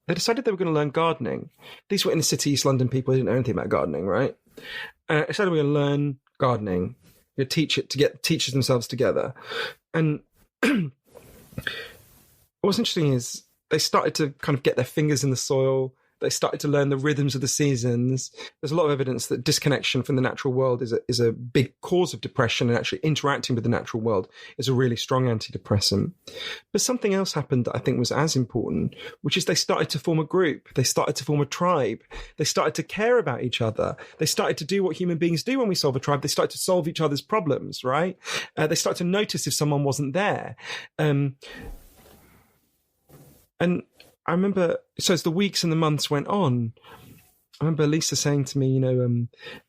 were going to learn gardening. These were inner city East London people who didn't know anything about gardening, right? They decided we're going to learn gardening. We're going to teach it to get teachers themselves together. And what's interesting is they started to kind of get their fingers in the soil. They started to learn the rhythms of the seasons. There's a lot of evidence that disconnection from the natural world is a big cause of depression, and actually interacting with the natural world is a really strong antidepressant. But something else happened that I think was as important, which is they started to form a group. They started to form a tribe. They started to care about each other. They started to do what human beings do when we solve a tribe. They started to solve each other's problems, right? They started to notice if someone wasn't there. And I remember, so as the weeks and the months went on, I remember Lisa saying to me,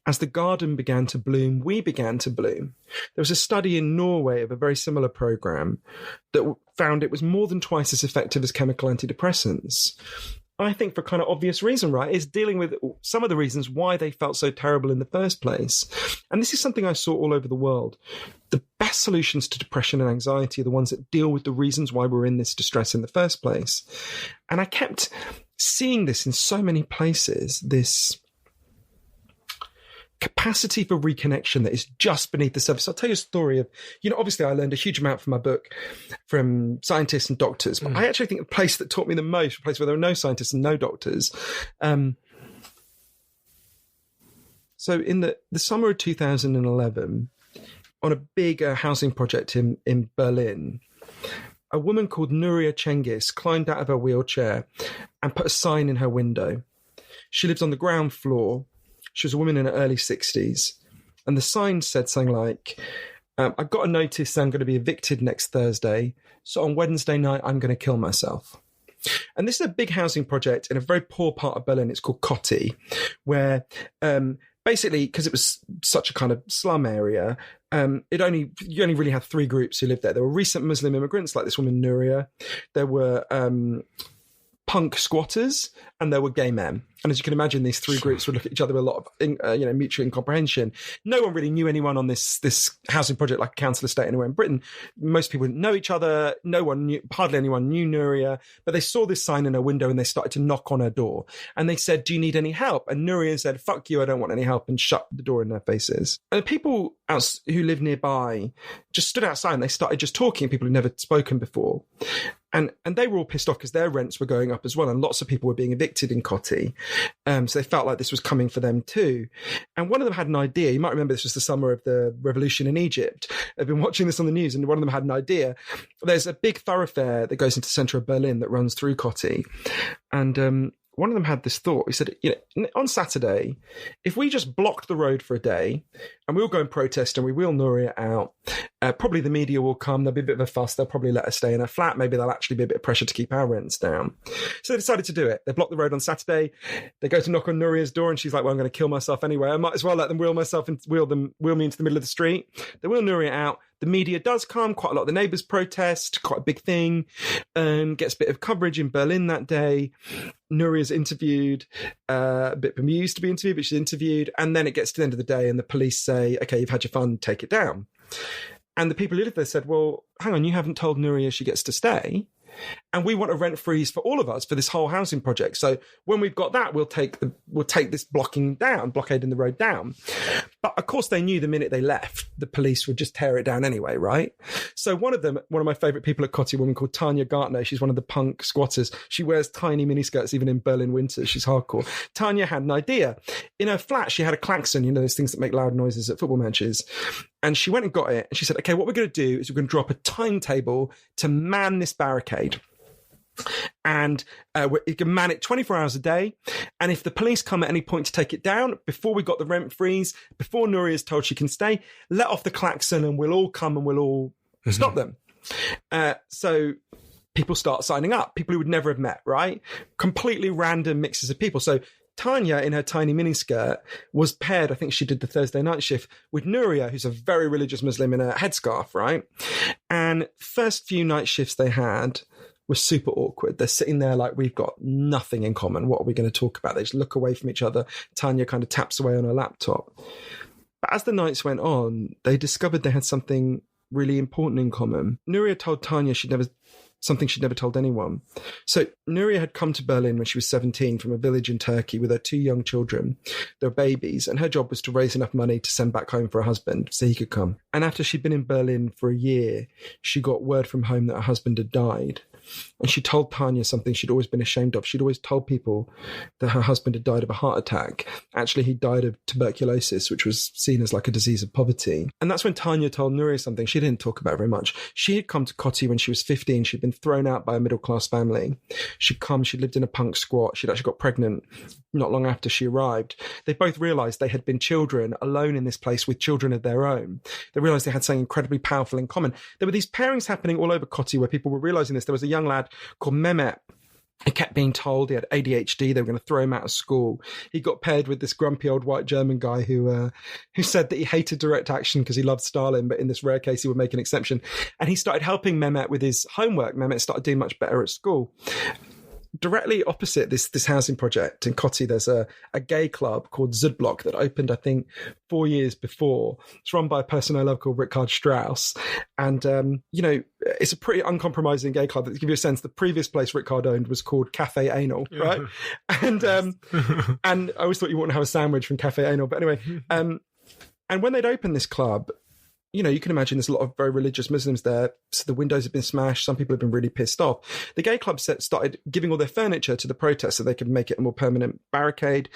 as the garden began to bloom, we began to bloom. There was a study in Norway of a very similar program that found it was more than twice as effective as chemical antidepressants. I think for kind of obvious reason, right, is dealing with some of the reasons why they felt so terrible in the first place. And this is something I saw all over the world. The best solutions to depression and anxiety are the ones that deal with the reasons why we're in this distress in the first place. And I kept seeing this in so many places, this capacity for reconnection that is just beneath the surface. I'll tell you a story of, obviously I learned a huge amount from my book from scientists and doctors, but I actually think the place that taught me the most, a place where there were no scientists and no doctors. So in the summer of 2011, on a big housing project in Berlin, a woman called Nuria Cengiz climbed out of her wheelchair and put a sign in her window. She lives on the ground floor. She was a woman in her early 60s. And the sign said something like, I got a notice I'm going to be evicted next Thursday. So on Wednesday night, I'm going to kill myself. And this is a big housing project in a very poor part of Berlin. It's called Kotti, where basically, because it was such a kind of slum area, you only really had three groups who lived there. There were recent Muslim immigrants like this woman, Nuria. There were punk squatters and there were gay men. And as you can imagine, these three groups would look at each other with a lot of mutual incomprehension. No one really knew anyone on this housing project, like a council estate anywhere in Britain. Most people didn't know each other. Hardly anyone knew Nuria, but they saw this sign in her window and they started to knock on her door. And they said, "Do you need any help?" And Nuria said, "Fuck you, I don't want any help," and shut the door in their faces. And the people who lived nearby just stood outside and they started just talking, people who'd never spoken before. And they were all pissed off because their rents were going up as well. And lots of people were being evicted in Cotti. So they felt like this was coming for them too. And one of them had an idea. You might remember this was the summer of the revolution in Egypt. I've been watching this on the news and one of them had an idea. There's a big thoroughfare that goes into the centre of Berlin that runs through Cotti. And one of them had this thought. He said, on Saturday, if we just blocked the road for a day and we'll go and protest and we wheel Nuria out, probably the media will come. There'll be a bit of a fuss. They'll probably let us stay in her flat. Maybe there'll actually be a bit of pressure to keep our rents down. So they decided to do it. They blocked the road on Saturday. They go to knock on Nuria's door and she's like, "Well, I'm going to kill myself anyway. I might as well let them wheel me into the middle of the street." They wheel Nuria out. The media does come. Quite a lot of the neighbours protest. Quite a big thing. Gets a bit of coverage in Berlin that day. Nuria's interviewed, a bit bemused to be interviewed, but she's interviewed. And then it gets to the end of the day and the police say, "Okay, you've had your fun, take it down." And the people who live there said, "Well, hang on, you haven't told Nuria she gets to stay. And we want a rent freeze for all of us for this whole housing project. So when we've got that, we'll take this blockading the road down." But of course they knew the minute they left, the police would just tear it down anyway, right? So one of my favourite people at Cotti, a woman called Tanya Gartner, she's one of the punk squatters. She wears tiny miniskirts even in Berlin winters. She's hardcore. Tanya had an idea. In her flat, she had a klaxon, those things that make loud noises at football matches. And she went and got it. And she said, "Okay, what we're going to do is we're going to drop a timetable to man this barricade. And you can man it 24 hours a day. And if the police come at any point to take it down, before we got the rent freeze, before Nuria's told she can stay, let off the klaxon and we'll all come and we'll all stop them." So people start signing up. People who would never have met, right? Completely random mixes of people. So Tanya, in her tiny miniskirt, was paired, I think she did the Thursday night shift, with Nuria, who's a very religious Muslim, in a headscarf, right? And first few night shifts they had was super awkward. They're sitting there like, we've got nothing in common. What are we going to talk about? They just look away from each other. Tanya kind of taps away on her laptop. But as the nights went on, they discovered they had something really important in common. Nuria told Tanya something she'd never told anyone. So Nuria had come to Berlin when she was 17 from a village in Turkey with her two young children. They were babies, and her job was to raise enough money to send back home for her husband so he could come. And after she'd been in Berlin for a year, she got word from home that her husband had died. And she told Tanya something she'd always been ashamed of. She'd always told people that her husband had died of a heart attack. Actually, he died of tuberculosis, which was seen as like a disease of poverty. And that's when Tanya told Nuria something she didn't talk about very much. She had come to Cotti when she was 15. She'd been thrown out by a middle-class family. She'd lived in a punk squat. She'd actually got pregnant not long after she arrived. They both realised they had been children alone in this place with children of their own. They realised they had something incredibly powerful in common. There were these pairings happening all over Cotti where people were realising this. There was a young lad called Mehmet. He kept being told he had ADHD. They were going to throw him out of school. He got paired with this grumpy old white German guy who said that he hated direct action because he loved Stalin, but in this rare case he would make an exception. And he started helping Mehmet with his homework. Mehmet started doing much better at school. Directly opposite this housing project in Cotti, there's a gay club called Zudblock that opened, I think, 4 years before. It's run by a person I love called Richard Strauss. And, it's a pretty uncompromising gay club. To give you a sense, the previous place Richard owned was called Cafe Anal, right? And and I always thought you wouldn't have a sandwich from Cafe Anal. But anyway, and when they'd opened this club, you can imagine there's a lot of very religious Muslims there. So the windows have been smashed. Some people have been really pissed off. The gay club started giving all their furniture to the protest so they could make it a more permanent barricade.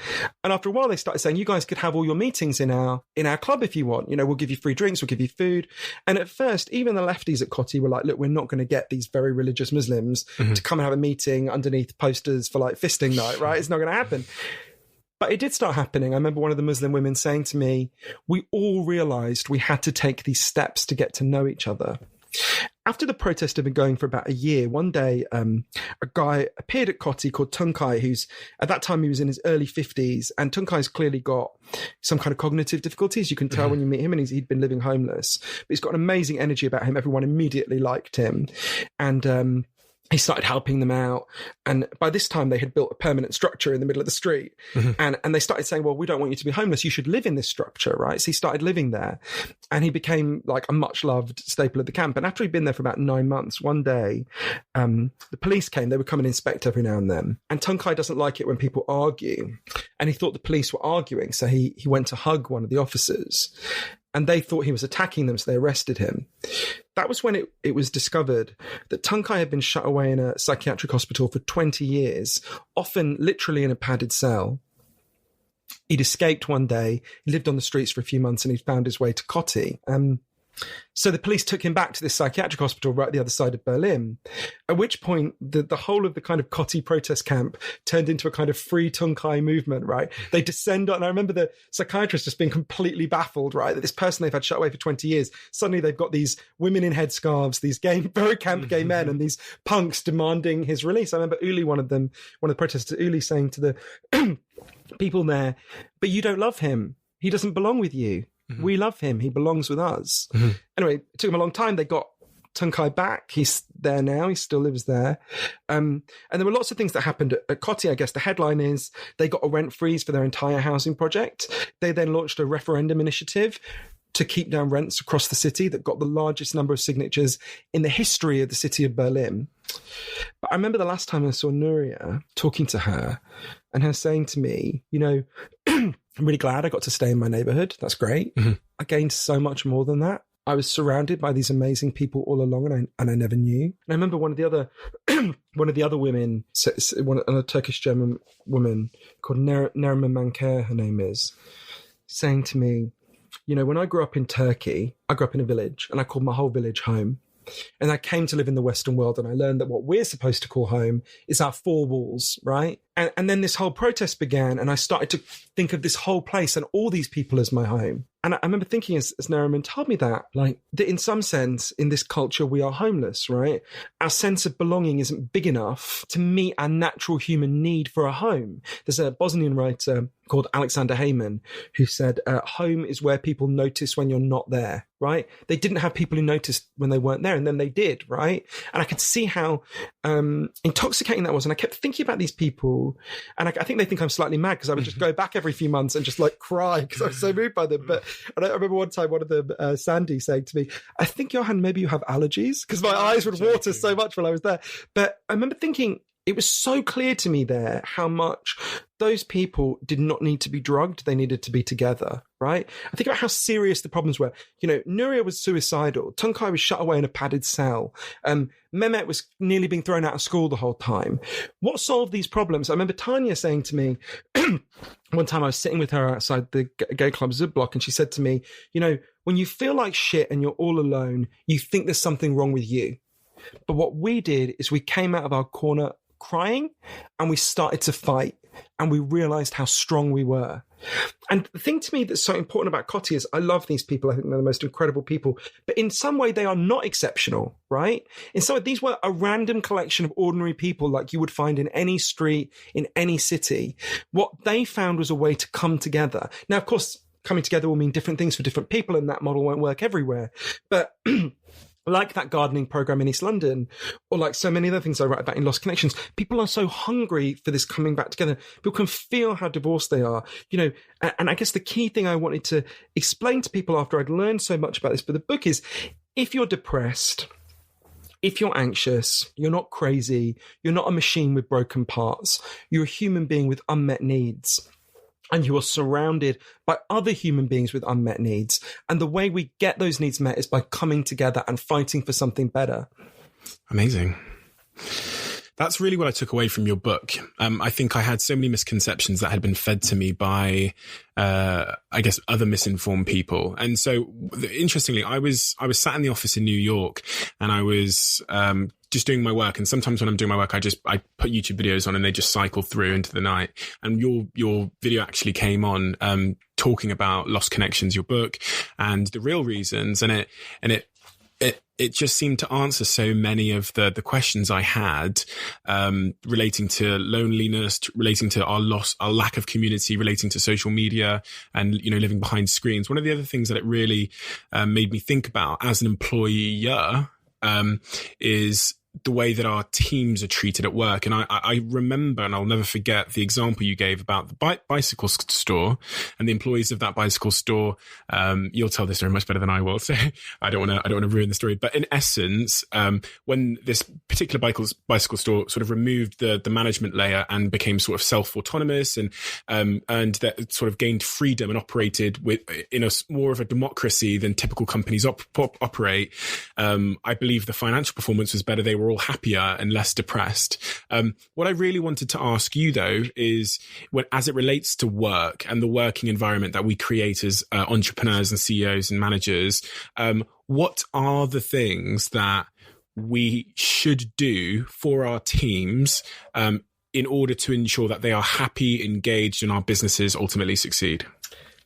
And after a while, they started saying, you guys could have all your meetings in our club if you want. We'll give you free drinks, we'll give you food. And at first, even the lefties at Cotti were like, look, we're not going to get these very religious Muslims to come and have a meeting underneath posters for like fisting night, right? It's not going to happen. But it did start happening. I remember one of the Muslim women saying to me, we all realised we had to take these steps to get to know each other. After the protest had been going for about a year, one day a guy appeared at Cotti called Tunkai, who's, at that time he was in his early 50s, and Tunkai's clearly got some kind of cognitive difficulties. You can tell when you meet him, and he'd been living homeless. But he's got an amazing energy about him. Everyone immediately liked him. And he started helping them out. And by this time, they had built a permanent structure in the middle of the street. And they started saying, well, we don't want you to be homeless. You should live in this structure, right? So he started living there. And he became like a much-loved staple of the camp. And after he'd been there for about 9 months, one day, the police came. They would come and inspect every now and then. And Tunkai doesn't like it when people argue. And he thought the police were arguing. So he went to hug one of the officers. And they thought he was attacking them, so they arrested him. That was when it was discovered that Tunkai had been shut away in a psychiatric hospital for 20 years, often literally in a padded cell. He'd escaped one day, he lived on the streets for a few months, and he'd found his way to Kotti. So the police took him back to this psychiatric hospital right at the other side of Berlin, at which point the whole of the kind of Kotti protest camp turned into a kind of free Tunkai movement, right? They descend on, and I remember the psychiatrist just being completely baffled, right? That this person they've had shut away for 20 years, suddenly they've got these women in headscarves, these very camp gay men, and these punks demanding his release. I remember Uli, one of the protesters, Uli saying to the people there, but you don't love him. He doesn't belong with you. We love him. He belongs with us. Anyway, it took him a long time. They got Tunkai back. He's there now. He still lives there. And there were lots of things that happened at Kotti. I guess the headline is they got a rent freeze for their entire housing project. They then launched a referendum initiative to keep down rents across the city that got the largest number of signatures in the history of the city of Berlin. But I remember the last time I saw Nuria, talking to her and her saying to me, you know, I'm really glad I got to stay in my neighborhood. That's great. I gained so much more than that. I was surrounded by these amazing people all along, and I never knew. And I remember one of the other women, a Turkish German woman called Neriman Manker, her name is, saying to me, you know, when I grew up in Turkey, I grew up in a village, and I called my whole village home. And I came to live in the Western world, and I learned that what we're supposed to call home is our four walls, right? And then this whole protest began, and I started to think of this whole place and all these people as my home. And I remember thinking, as Neriman told me that in some sense, in this culture, we are homeless, right? Our sense of belonging isn't big enough to meet our natural human need for a home. There's a Bosnian writer called Alexander Heyman who said, home is where people notice when you're not there, right? They didn't have people who noticed when they weren't there, and then they did, right? And I could see how intoxicating that was. And I kept thinking about these people, and I think they think I'm slightly mad because I would just go back every few months and just like cry because I was so moved by them. But I remember one time one of them, Sandy, saying to me, I think, Johann, maybe you have allergies, because my eyes would water so much when I was there. But I remember thinking, it was so clear to me there how much those people did not need to be drugged. They needed to be together, right? I think about how serious the problems were. You know, Nuria was suicidal. Tunkai was shut away in a padded cell. Mehmet was nearly being thrown out of school the whole time. What solved these problems? I remember Tanya saying to me, one time I was sitting with her outside the gay club Zublock, and she said to me, you know, when you feel like shit and you're all alone, you think there's something wrong with you. But what we did is we came out of our corner crying, and we started to fight, and we realized how strong we were. And the thing to me that's so important about Kotti is I love these people. I think they're the most incredible people. But in some way, they are not exceptional, right? In some way, these were a random collection of ordinary people like you would find in any street, in any city. What they found was a way to come together. Now, of course, coming together will mean different things for different people, and that model won't work everywhere. But like that gardening program in East London, or like so many other things I write about in Lost Connections, people are so hungry for this coming back together. People can feel how divorced they are, you know. And I guess the key thing I wanted to explain to people after I'd learned so much about this for the book is, if you're depressed, if you're anxious, you're not crazy, you're not a machine with broken parts, you're a human being with unmet needs. And you are surrounded by other human beings with unmet needs. And the way we get those needs met is by coming together and fighting for something better. Amazing. That's really what I took away from your book. I think I had so many misconceptions that had been fed to me by, I guess, other misinformed people. And so, interestingly, I was sat in the office in New York, and I was just doing my work. And sometimes when I'm doing my work, I put YouTube videos on, and they just cycle through into the night. And your video actually came on, talking about Lost Connections, your book, and the real reasons. And it just seemed to answer so many of the questions I had, relating to loneliness, relating to our lack of community, relating to social media, and, you know, living behind screens. One of the other things that it really made me think about as an employer is the way that our teams are treated at work. And I remember, and I'll never forget the example you gave about the bicycle store and the employees of that bicycle store. You'll tell this story much better than I will, so I don't want to ruin the story. But in essence, when this particular bicycle store sort of removed the management layer and became sort of self-autonomous and that sort of gained freedom and operated in a more of a democracy than typical companies operate, I believe the financial performance was better. They were all happier and less depressed. What I really wanted to ask you, though, is as it relates to work and the working environment that we create as entrepreneurs and CEOs and managers, what are the things that we should do for our teams in order to ensure that they are happy, engaged, and our businesses ultimately succeed?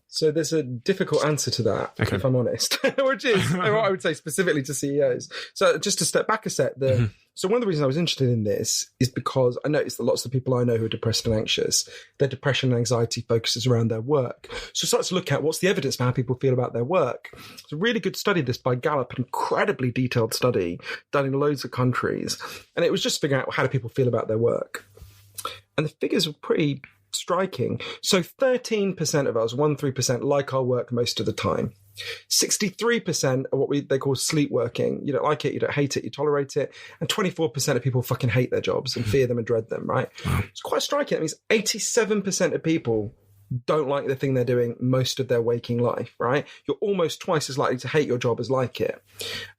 So there's a difficult answer to that, if I'm honest, which is what I would say specifically to CEOs. So just to step back a sec, so one of the reasons I was interested in this is because I noticed that lots of the people I know who are depressed and anxious, their depression and anxiety focuses around their work. So start to look at what's the evidence for how people feel about their work. It's a really good study, this by Gallup, an incredibly detailed study done in loads of countries. And it was just figuring out how do people feel about their work. And the figures were pretty striking. So 13% of us, 13%, like our work most of the time. 63% are what they call sleepworking. You don't like it, you don't hate it, you tolerate it. And 24% of people fucking hate their jobs and fear them and dread them, right? It's quite striking. That means 87% of people don't like the thing they're doing most of their waking life, right? You're almost twice as likely to hate your job as like it.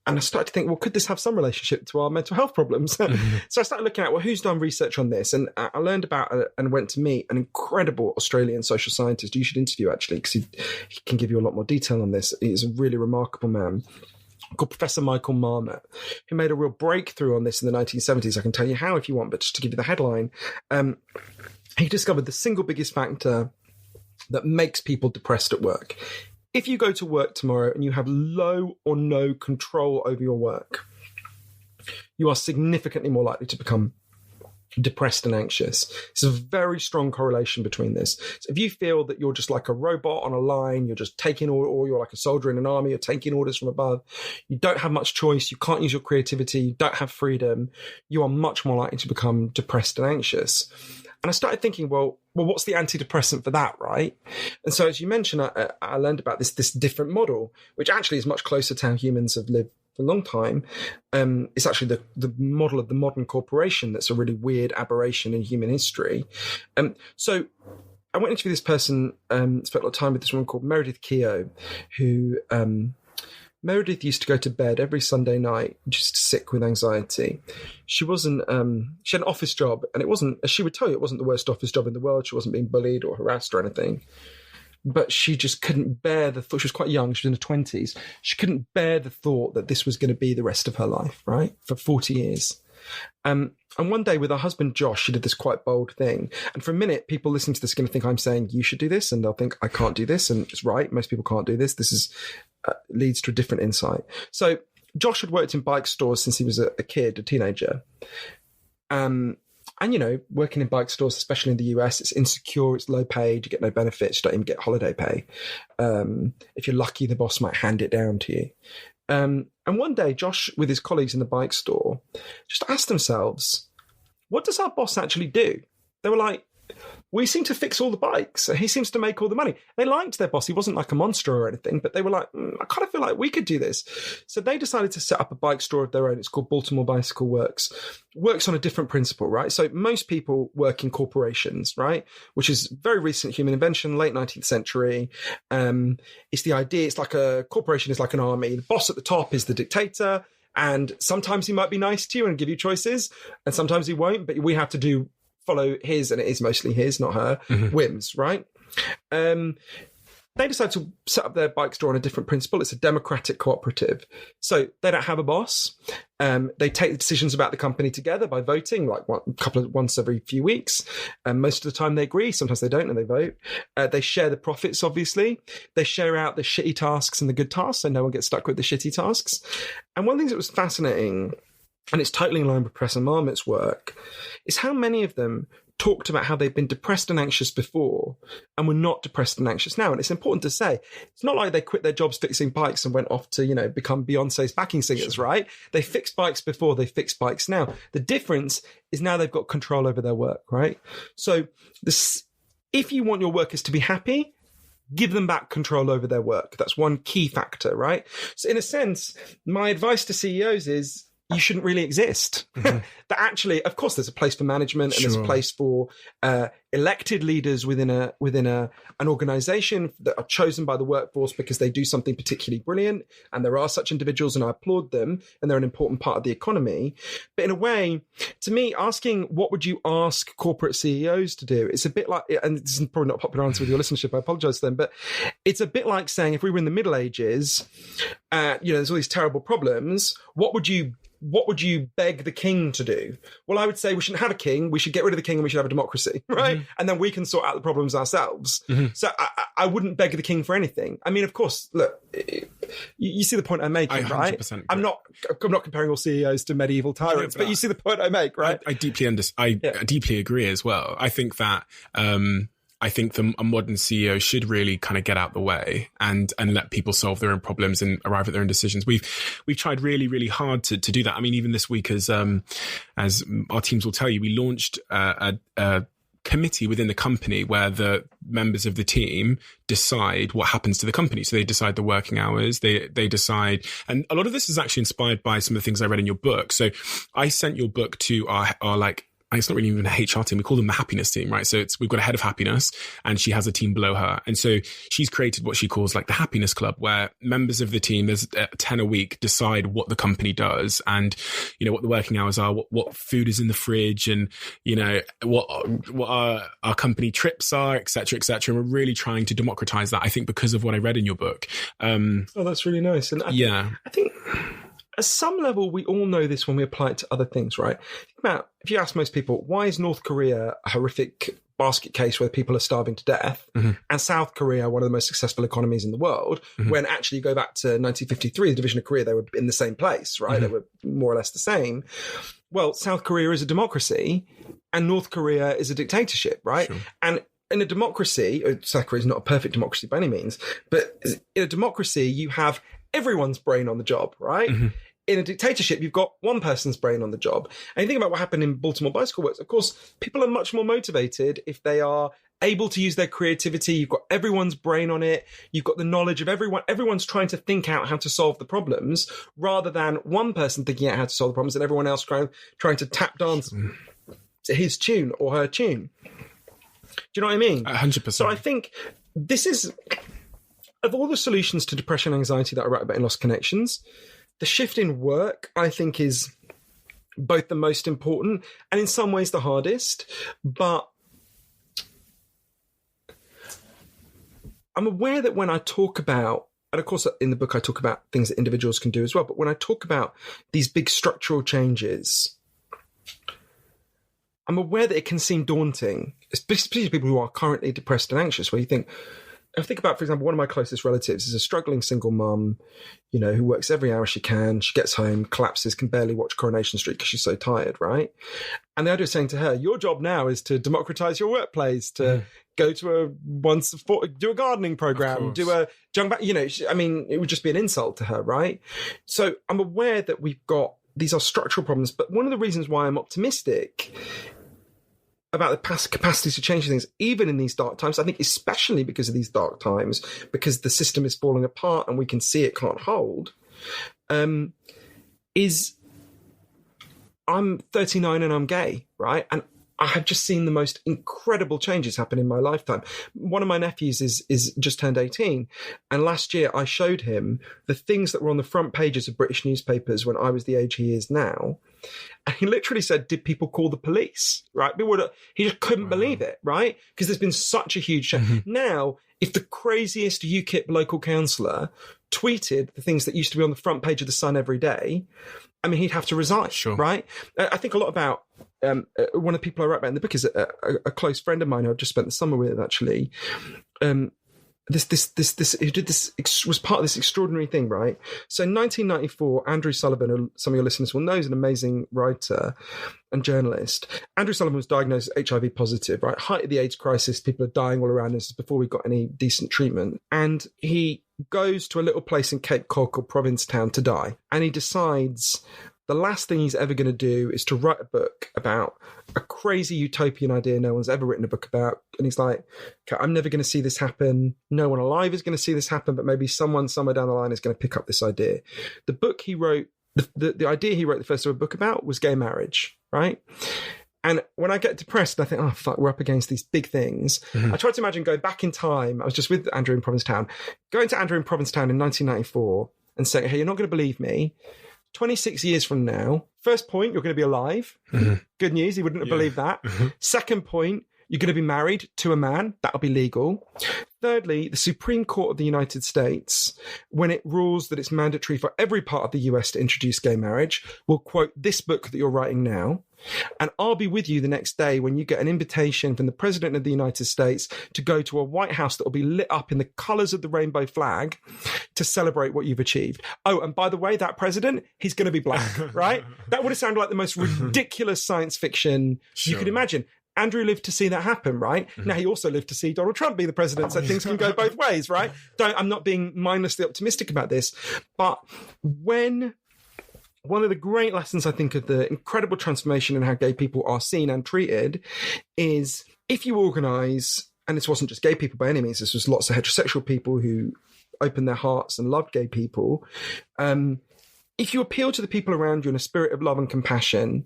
And I started to think, well, could this have some relationship to our mental health problems? So I started looking at, well, who's done research on this? And I learned about and went to meet an incredible Australian social scientist you should interview, actually, because he can give you a lot more detail on this. He's a really remarkable man called Professor Michael Marmot, who made a real breakthrough on this in the 1970s. I can tell you how if you want, but just to give you the headline, he discovered the single biggest factor that makes people depressed at work. If you go to work tomorrow and you have low or no control over your work, you are significantly more likely to become depressed and anxious. There's a very strong correlation between this. So if you feel that you're just like a robot on a line, you're just taking or you're like a soldier in an army, you're taking orders from above, you don't have much choice, you can't use your creativity, you don't have freedom, you are much more likely to become depressed and anxious. And I started thinking, well, what's the antidepressant for that, right? And so, as you mentioned, I learned about this different model, which actually is much closer to how humans have lived for a long time. It's actually the model of the modern corporation that's a really weird aberration in human history. So I went into this person, spent a lot of time with this woman called Meredith Keogh, who... Meredith used to go to bed every Sunday night just sick with anxiety. She wasn't, she had an office job, and it wasn't, as she would tell you, it wasn't the worst office job in the world. She wasn't being bullied or harassed or anything. But she just couldn't bear the thought. She was quite young. She was in her 20s. She couldn't bear the thought that this was going to be the rest of her life, right? For 40 years. And one day with her husband, Josh, she did this quite bold thing. And for a minute, people listening to this are going to think I'm saying you should do this. And they'll think I can't do this. And it's right. Most people can't do this. This is leads to a different insight. So Josh had worked in bike stores since he was a kid, a teenager. And, you know, working in bike stores, especially in the US, it's insecure, it's low paid, you get no benefits, you don't even get holiday pay. If you're lucky, the boss might hand it down to you. And one day, Josh, with his colleagues in the bike store, just asked themselves, what does our boss actually do? They were like, we seem to fix all the bikes. He seems to make all the money. They liked their boss. He wasn't like a monster or anything, but they were like, I kind of feel like we could do this. So they decided to set up a bike store of their own. It's called Baltimore Bicycle Works. Works on a different principle, right? So most people work in corporations, right? Which is very recent human invention, late 19th century. It's the idea, it's like a corporation is like an army. The boss at the top is the dictator. And sometimes he might be nice to you and give you choices. And sometimes he won't, but we have to follow his, and it is mostly his, not her, whims, right? They decided to set up their bike store on a different principle. It's a democratic cooperative. So they don't have a boss. They take the decisions about the company together by voting, like once every few weeks. Most of the time they agree. Sometimes they don't and they vote. They share the profits, obviously. They share out the shitty tasks and the good tasks, so no one gets stuck with the shitty tasks. And one of the things that was fascinating, and it's totally in line with Professor Marmot's work, is how many of them talked about how they've been depressed and anxious before and were not depressed and anxious now. And it's important to say, it's not like they quit their jobs fixing bikes and went off to, you know, become Beyonce's backing singers, right? They fixed bikes before, they fix bikes now. The difference is now they've got control over their work, right? So if you want your workers to be happy, give them back control over their work. That's one key factor, right? So in a sense, my advice to CEOs is, you shouldn't really exist. That actually, of course, there's a place for management and there's a place for elected leaders within an organization that are chosen by the workforce because they do something particularly brilliant. And there are such individuals, and I applaud them, and they're an important part of the economy. But in a way, to me, asking what would you ask corporate CEOs to do, it's a bit like, and this is probably not a popular answer with your listenership, I apologize to them, but it's a bit like saying, if we were in the Middle Ages, there's all these terrible problems, what would you beg the king to do? Well, I would say we shouldn't have a king. We should get rid of the king and we should have a democracy, right? And then we can sort out the problems ourselves. So I wouldn't beg the king for anything. I mean, of course, look, you see the point I'm making, right? I'm not comparing all CEOs to medieval tyrants, but you see the point I make, right? I deeply understand. I deeply agree as well. I think that a modern CEO should really kind of get out the way and let people solve their own problems and arrive at their own decisions. We've tried really, really hard to do that. I mean, even this week, as our teams will tell you, we launched a committee within the company where the members of the team decide what happens to the company. So they decide the working hours, they decide, and a lot of this is actually inspired by some of the things I read in your book. So I sent your book to our it's not really even a HR team. We call them the happiness team, right? So we've got a head of happiness and she has a team below her. And so she's created what she calls like the happiness club, where members of the team, there's 10 a week, decide what the company does and, you know, what the working hours are, what food is in the fridge and, you know, what our company trips are, et cetera, et cetera. And we're really trying to democratize that, I think, because of what I read in your book. That's really nice. And I think at some level, we all know this when we apply it to other things, right? Think about, if you ask most people, why is North Korea a horrific basket case where people are starving to death, and South Korea one of the most successful economies in the world, when actually you go back to 1953, the division of Korea, they were in the same place, right? They were more or less the same. Well, South Korea is a democracy and North Korea is a dictatorship, right? Sure. And in a democracy, South Korea is not a perfect democracy by any means, but in a democracy, you have everyone's brain on the job, right? In a dictatorship, you've got one person's brain on the job. And you think about what happened in Baltimore Bicycle Works. Of course, people are much more motivated if they are able to use their creativity. You've got everyone's brain on it. You've got the knowledge of everyone. Everyone's trying to think out how to solve the problems rather than one person thinking out how to solve the problems and everyone else trying to tap dance to his tune or her tune. Do you know what I mean? 100%. So I think this is, of all the solutions to depression and anxiety that I write about in Lost Connections, the shift in work, I think, is both the most important and in some ways the hardest. But I'm aware that when I talk about, and of course in the book I talk about things that individuals can do as well, but when I talk about these big structural changes, I'm aware that it can seem daunting, especially people who are currently depressed and anxious, where you think, I think about, for example, one of my closest relatives is a struggling single mum, you know, who works every hour she can. She gets home, collapses, can barely watch Coronation Street because she's so tired, right? And the idea of saying to her, your job now is to democratize your workplace, to go to do a gardening program, do a young back, you know, I mean, it would just be an insult to her, right? So I'm aware that these are structural problems, but one of the reasons why I'm optimistic about the past capacity to change things, even in these dark times, I think especially because of these dark times, because the system is falling apart and we can see it can't hold, is I'm 39 and I'm gay, right? And I have just seen the most incredible changes happen in my lifetime. One of my nephews is just turned 18. And last year I showed him the things that were on the front pages of British newspapers when I was the age he is now. And he literally said, did people call the police? Right? He just couldn't believe it, right? Because there's been such a huge change. Now, if the craziest UKIP local councillor tweeted the things that used to be on the front page of The Sun every day, I mean, he'd have to resign, right? I think a lot about, one of the people I write about in the book is a close friend of mine who I've just spent the summer with, actually. who did this was part of this extraordinary thing, right? So in 1994, Andrew Sullivan, who some of your listeners will know, is an amazing writer and journalist. Andrew Sullivan was diagnosed HIV positive, right? Height of the AIDS crisis, people are dying all around us before we got any decent treatment. And he goes to a little place in Cape Cod called Provincetown to die. And he decides the last thing he's ever going to do is to write a book about a crazy utopian idea no one's ever written a book about. And he's like, okay, I'm never going to see this happen. No one alive is going to see this happen, but maybe someone somewhere down the line is going to pick up this idea. The book he wrote, the idea he wrote the first ever book about was gay marriage, right? And when I get depressed, I think, oh, fuck, we're up against these big things. Mm-hmm. I tried to imagine going back in time. I was just with Andrew in Provincetown, going to Andrew in Provincetown in 1994 and saying, hey, you're not going to believe me. 26 years from now, first point, you're going to be alive. Mm-hmm. Good news, he wouldn't have believed that. Mm-hmm. Second point, you're going to be married to a man. That'll be legal. Thirdly, the Supreme Court of the United States, when it rules that it's mandatory for every part of the US to introduce gay marriage, will quote this book that you're writing now. And I'll be with you the next day when you get an invitation from the President of the United States to go to a White House that will be lit up in the colours of the rainbow flag to celebrate what you've achieved. Oh, and by the way, that president, he's going to be black, right? That would have sounded like the most ridiculous science fiction you could imagine. Andrew lived to see that happen, right? Mm-hmm. Now, he also lived to see Donald Trump be the president, so things can go both ways, right? I'm not being mindlessly optimistic about this. But one of the great lessons, I think, of the incredible transformation in how gay people are seen and treated is if you organise, and this wasn't just gay people by any means, this was lots of heterosexual people who opened their hearts and loved gay people, if you appeal to the people around you in a spirit of love and compassion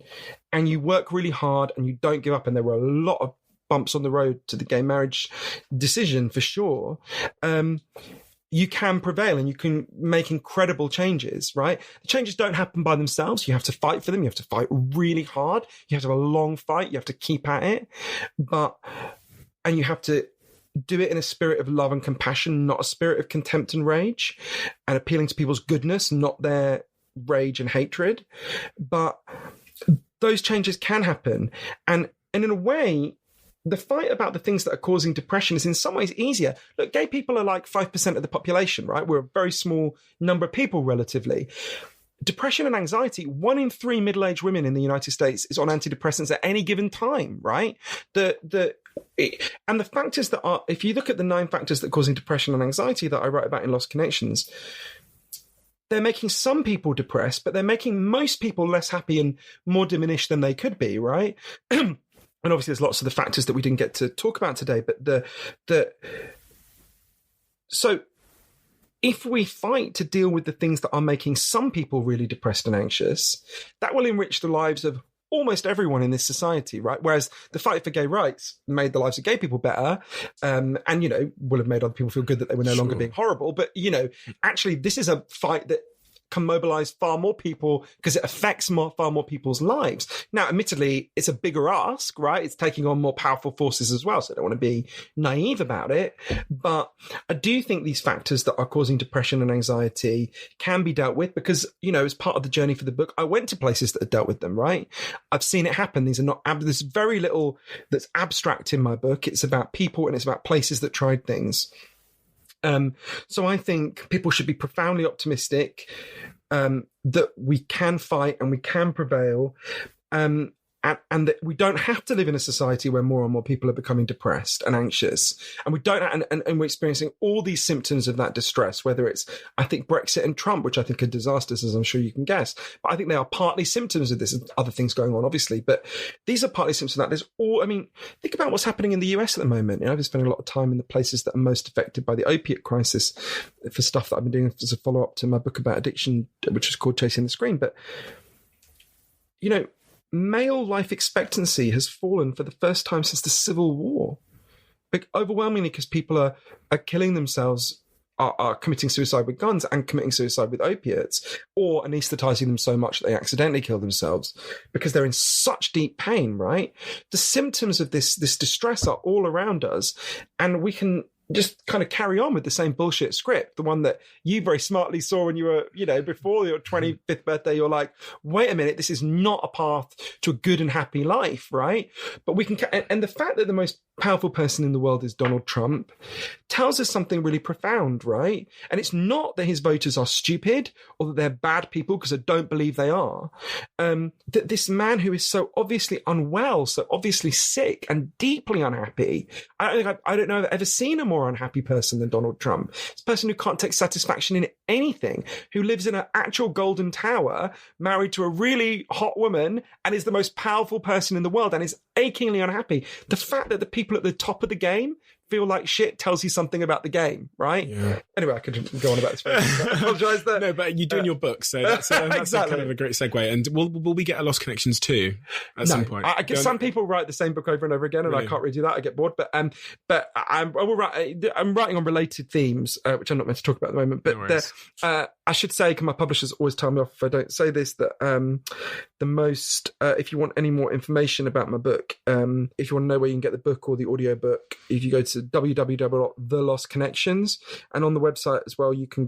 and you work really hard and you don't give up, and there were a lot of bumps on the road to the gay marriage decision for sure, you can prevail and you can make incredible changes, right? The changes don't happen by themselves. You have to fight for them. You have to fight really hard. You have to have a long fight. You have to keep at it. And you have to do it in a spirit of love and compassion, not a spirit of contempt and rage, and appealing to people's goodness, not their rage and hatred. But those changes can happen. And in a way, the fight about the things that are causing depression is in some ways easier. Look, gay people are like 5% of the population, right? We're a very small number of people relatively. Depression and anxiety, 1 in 3 middle-aged women in the United States is on antidepressants at any given time, right? And the factors that are, if you look at the 9 factors that are causing depression and anxiety that I write about in Lost Connections, they're making some people depressed, but they're making most people less happy and more diminished than they could be, right? And obviously there's lots of the factors that we didn't get to talk about today, but so if we fight to deal with the things that are making some people really depressed and anxious, that will enrich the lives of almost everyone in this society, right? Whereas the fight for gay rights made the lives of gay people better, and, will have made other people feel good that they were no longer being horrible. But, actually, this is a fight that can mobilize far more people because it affects far more people's lives. Now, admittedly, it's a bigger ask, right? It's taking on more powerful forces as well. So I don't want to be naive about it. But I do think these factors that are causing depression and anxiety can be dealt with because, as part of the journey for the book, I went to places that have dealt with them, right? I've seen it happen. These are not, there's very little that's abstract in my book. It's about people and it's about places that tried things. So I think people should be profoundly optimistic that we can fight and we can prevail, and that we don't have to live in a society where more and more people are becoming depressed and anxious, and we don't, and we're experiencing all these symptoms of that distress. Whether it's, I think, Brexit and Trump, which I think are disasters, as I'm sure you can guess, but I think they are partly symptoms of this. And other things going on, obviously, but these are partly symptoms of that. There's all, think about what's happening in the US at the moment. I've been spending a lot of time in the places that are most affected by the opiate crisis for stuff that I've been doing as a follow up to my book about addiction, which is called Chasing the Screen. But male life expectancy has fallen for the first time since the Civil War, overwhelmingly because people are killing themselves, are committing suicide with guns and committing suicide with opiates, or anesthetizing them so much that they accidentally kill themselves because they're in such deep pain, right? The symptoms of this distress are all around us, and we can just kind of carry on with the same bullshit script, the one that you very smartly saw when you were, before your 25th birthday. You're like, wait a minute, this is not a path to a good and happy life, right? But we can, and the fact that the most powerful person in the world is Donald Trump tells us something really profound, right? And it's not that his voters are stupid or that they're bad people, because I don't believe they are. That this man who is so obviously unwell, so obviously sick and deeply unhappy, I don't know if I've ever seen a more unhappy person than Donald Trump. It's a person who can't take satisfaction in anything, who lives in an actual golden tower, married to a really hot woman, and is the most powerful person in the world, and is achingly unhappy. The fact that the people at the top of the game feel like shit tells you something about the game, right? Yeah. Anyway, I could go on about this. I apologise there. No, but you're doing your book, so that's exactly. Kind of a great segue. And will we get a Lost Connections too at some point? I guess some people write the same book over and over again, and really? I can't really do that. I get bored. But I'm writing on related themes, which I'm not meant to talk about at the moment. But no I should say, because my publishers always tell me off if I don't say this, that the most, if you want any more information about my book, if you want to know where you can get the book or the audio book, if you go to www.thelostconnections, and on the website as well, you can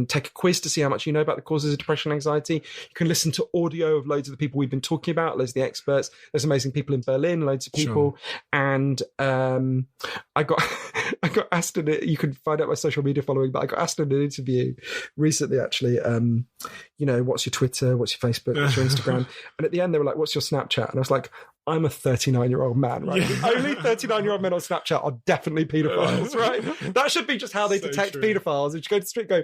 take a quiz to see how much you know about the causes of depression and anxiety. You can listen to audio of loads of the people we've been talking about, loads of the experts. There's amazing people in Berlin, loads of people. Sure. And I got asked in it, you can find out my social media following, but I got asked in an interview recently, actually, what's your Twitter, what's your Facebook, what's your Instagram? And at the end, they were like, what's your Snapchat? And I was like, I'm a 39-year-old man, right? Yeah. Only 39-year-old men on Snapchat are definitely paedophiles, right? That should be just how they detect paedophiles. You go to the street, go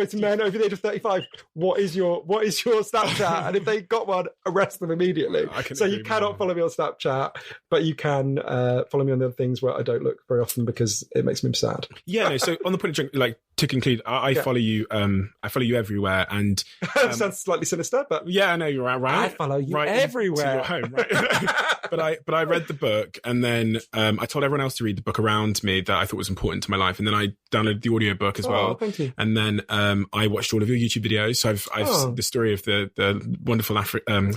to men over the age of 35. What is your Snapchat? And if they got one, arrest them immediately. So you cannot follow me on Snapchat, but you can follow me on the other things where I don't look very often because it makes me sad. Yeah, no. So on the point of to conclude, I follow you. I follow you everywhere, and sounds slightly sinister, but yeah, I know you're right. I follow you everywhere. To your home, right? But I read the book, and then I told everyone else to read the book around me that I thought was important to my life, and then I downloaded the audio book as well. Thank you. And then I watched all of your YouTube videos. So I've the story of the wonderful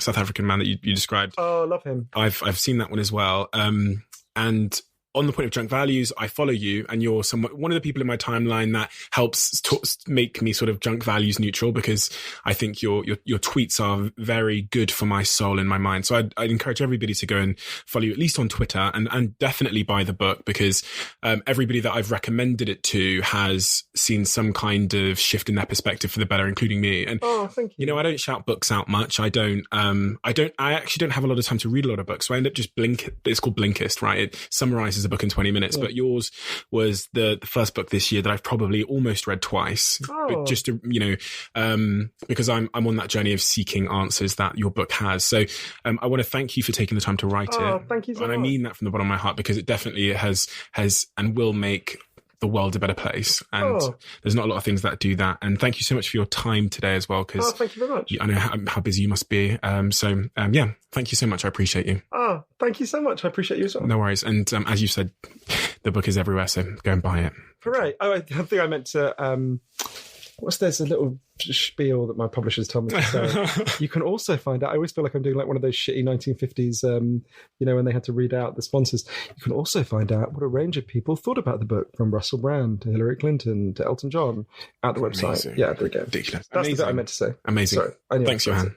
South African man that you described. Oh, love him. I've seen that one as well. And on the point of junk values, I follow you, and you're one of the people in my timeline that helps make me sort of junk values neutral, because I think your tweets are very good for my soul and my mind. So I'd encourage everybody to go and follow you, at least on Twitter, and definitely buy the book, because everybody that I've recommended it to has seen some kind of shift in their perspective for the better, including me. And thank you. I don't shout books out much. I actually don't have a lot of time to read a lot of books, so I end up just it's called Blinkist, right? It summarizes a book in 20 minutes, but yours was the first book this year that I've probably almost read twice, but just to, because I'm on that journey of seeking answers that your book has. So I want to thank you for taking the time to write it. Thank you so much. And I mean that from the bottom of my heart, because it definitely has and will make the world a better place, and there's not a lot of things that do that. And thank you so much for your time today as well, because thank you very much. I know how busy you must be, so thank you so much. I appreciate you. Thank you so much. I appreciate you as well. No worries. And as you said, the book is everywhere, so go and buy it. Hooray. I think I meant to there's a little spiel that my publishers told me to say. You can also find out, I always feel like I'm doing like one of those shitty 1950s, when they had to read out the sponsors. You can also find out what a range of people thought about the book, from Russell Brand to Hillary Clinton to Elton John, at the website. Amazing. Yeah, there we go. Ridiculous. That's the bit I meant to say. Amazing. Sorry. Anyway, thanks, Johann.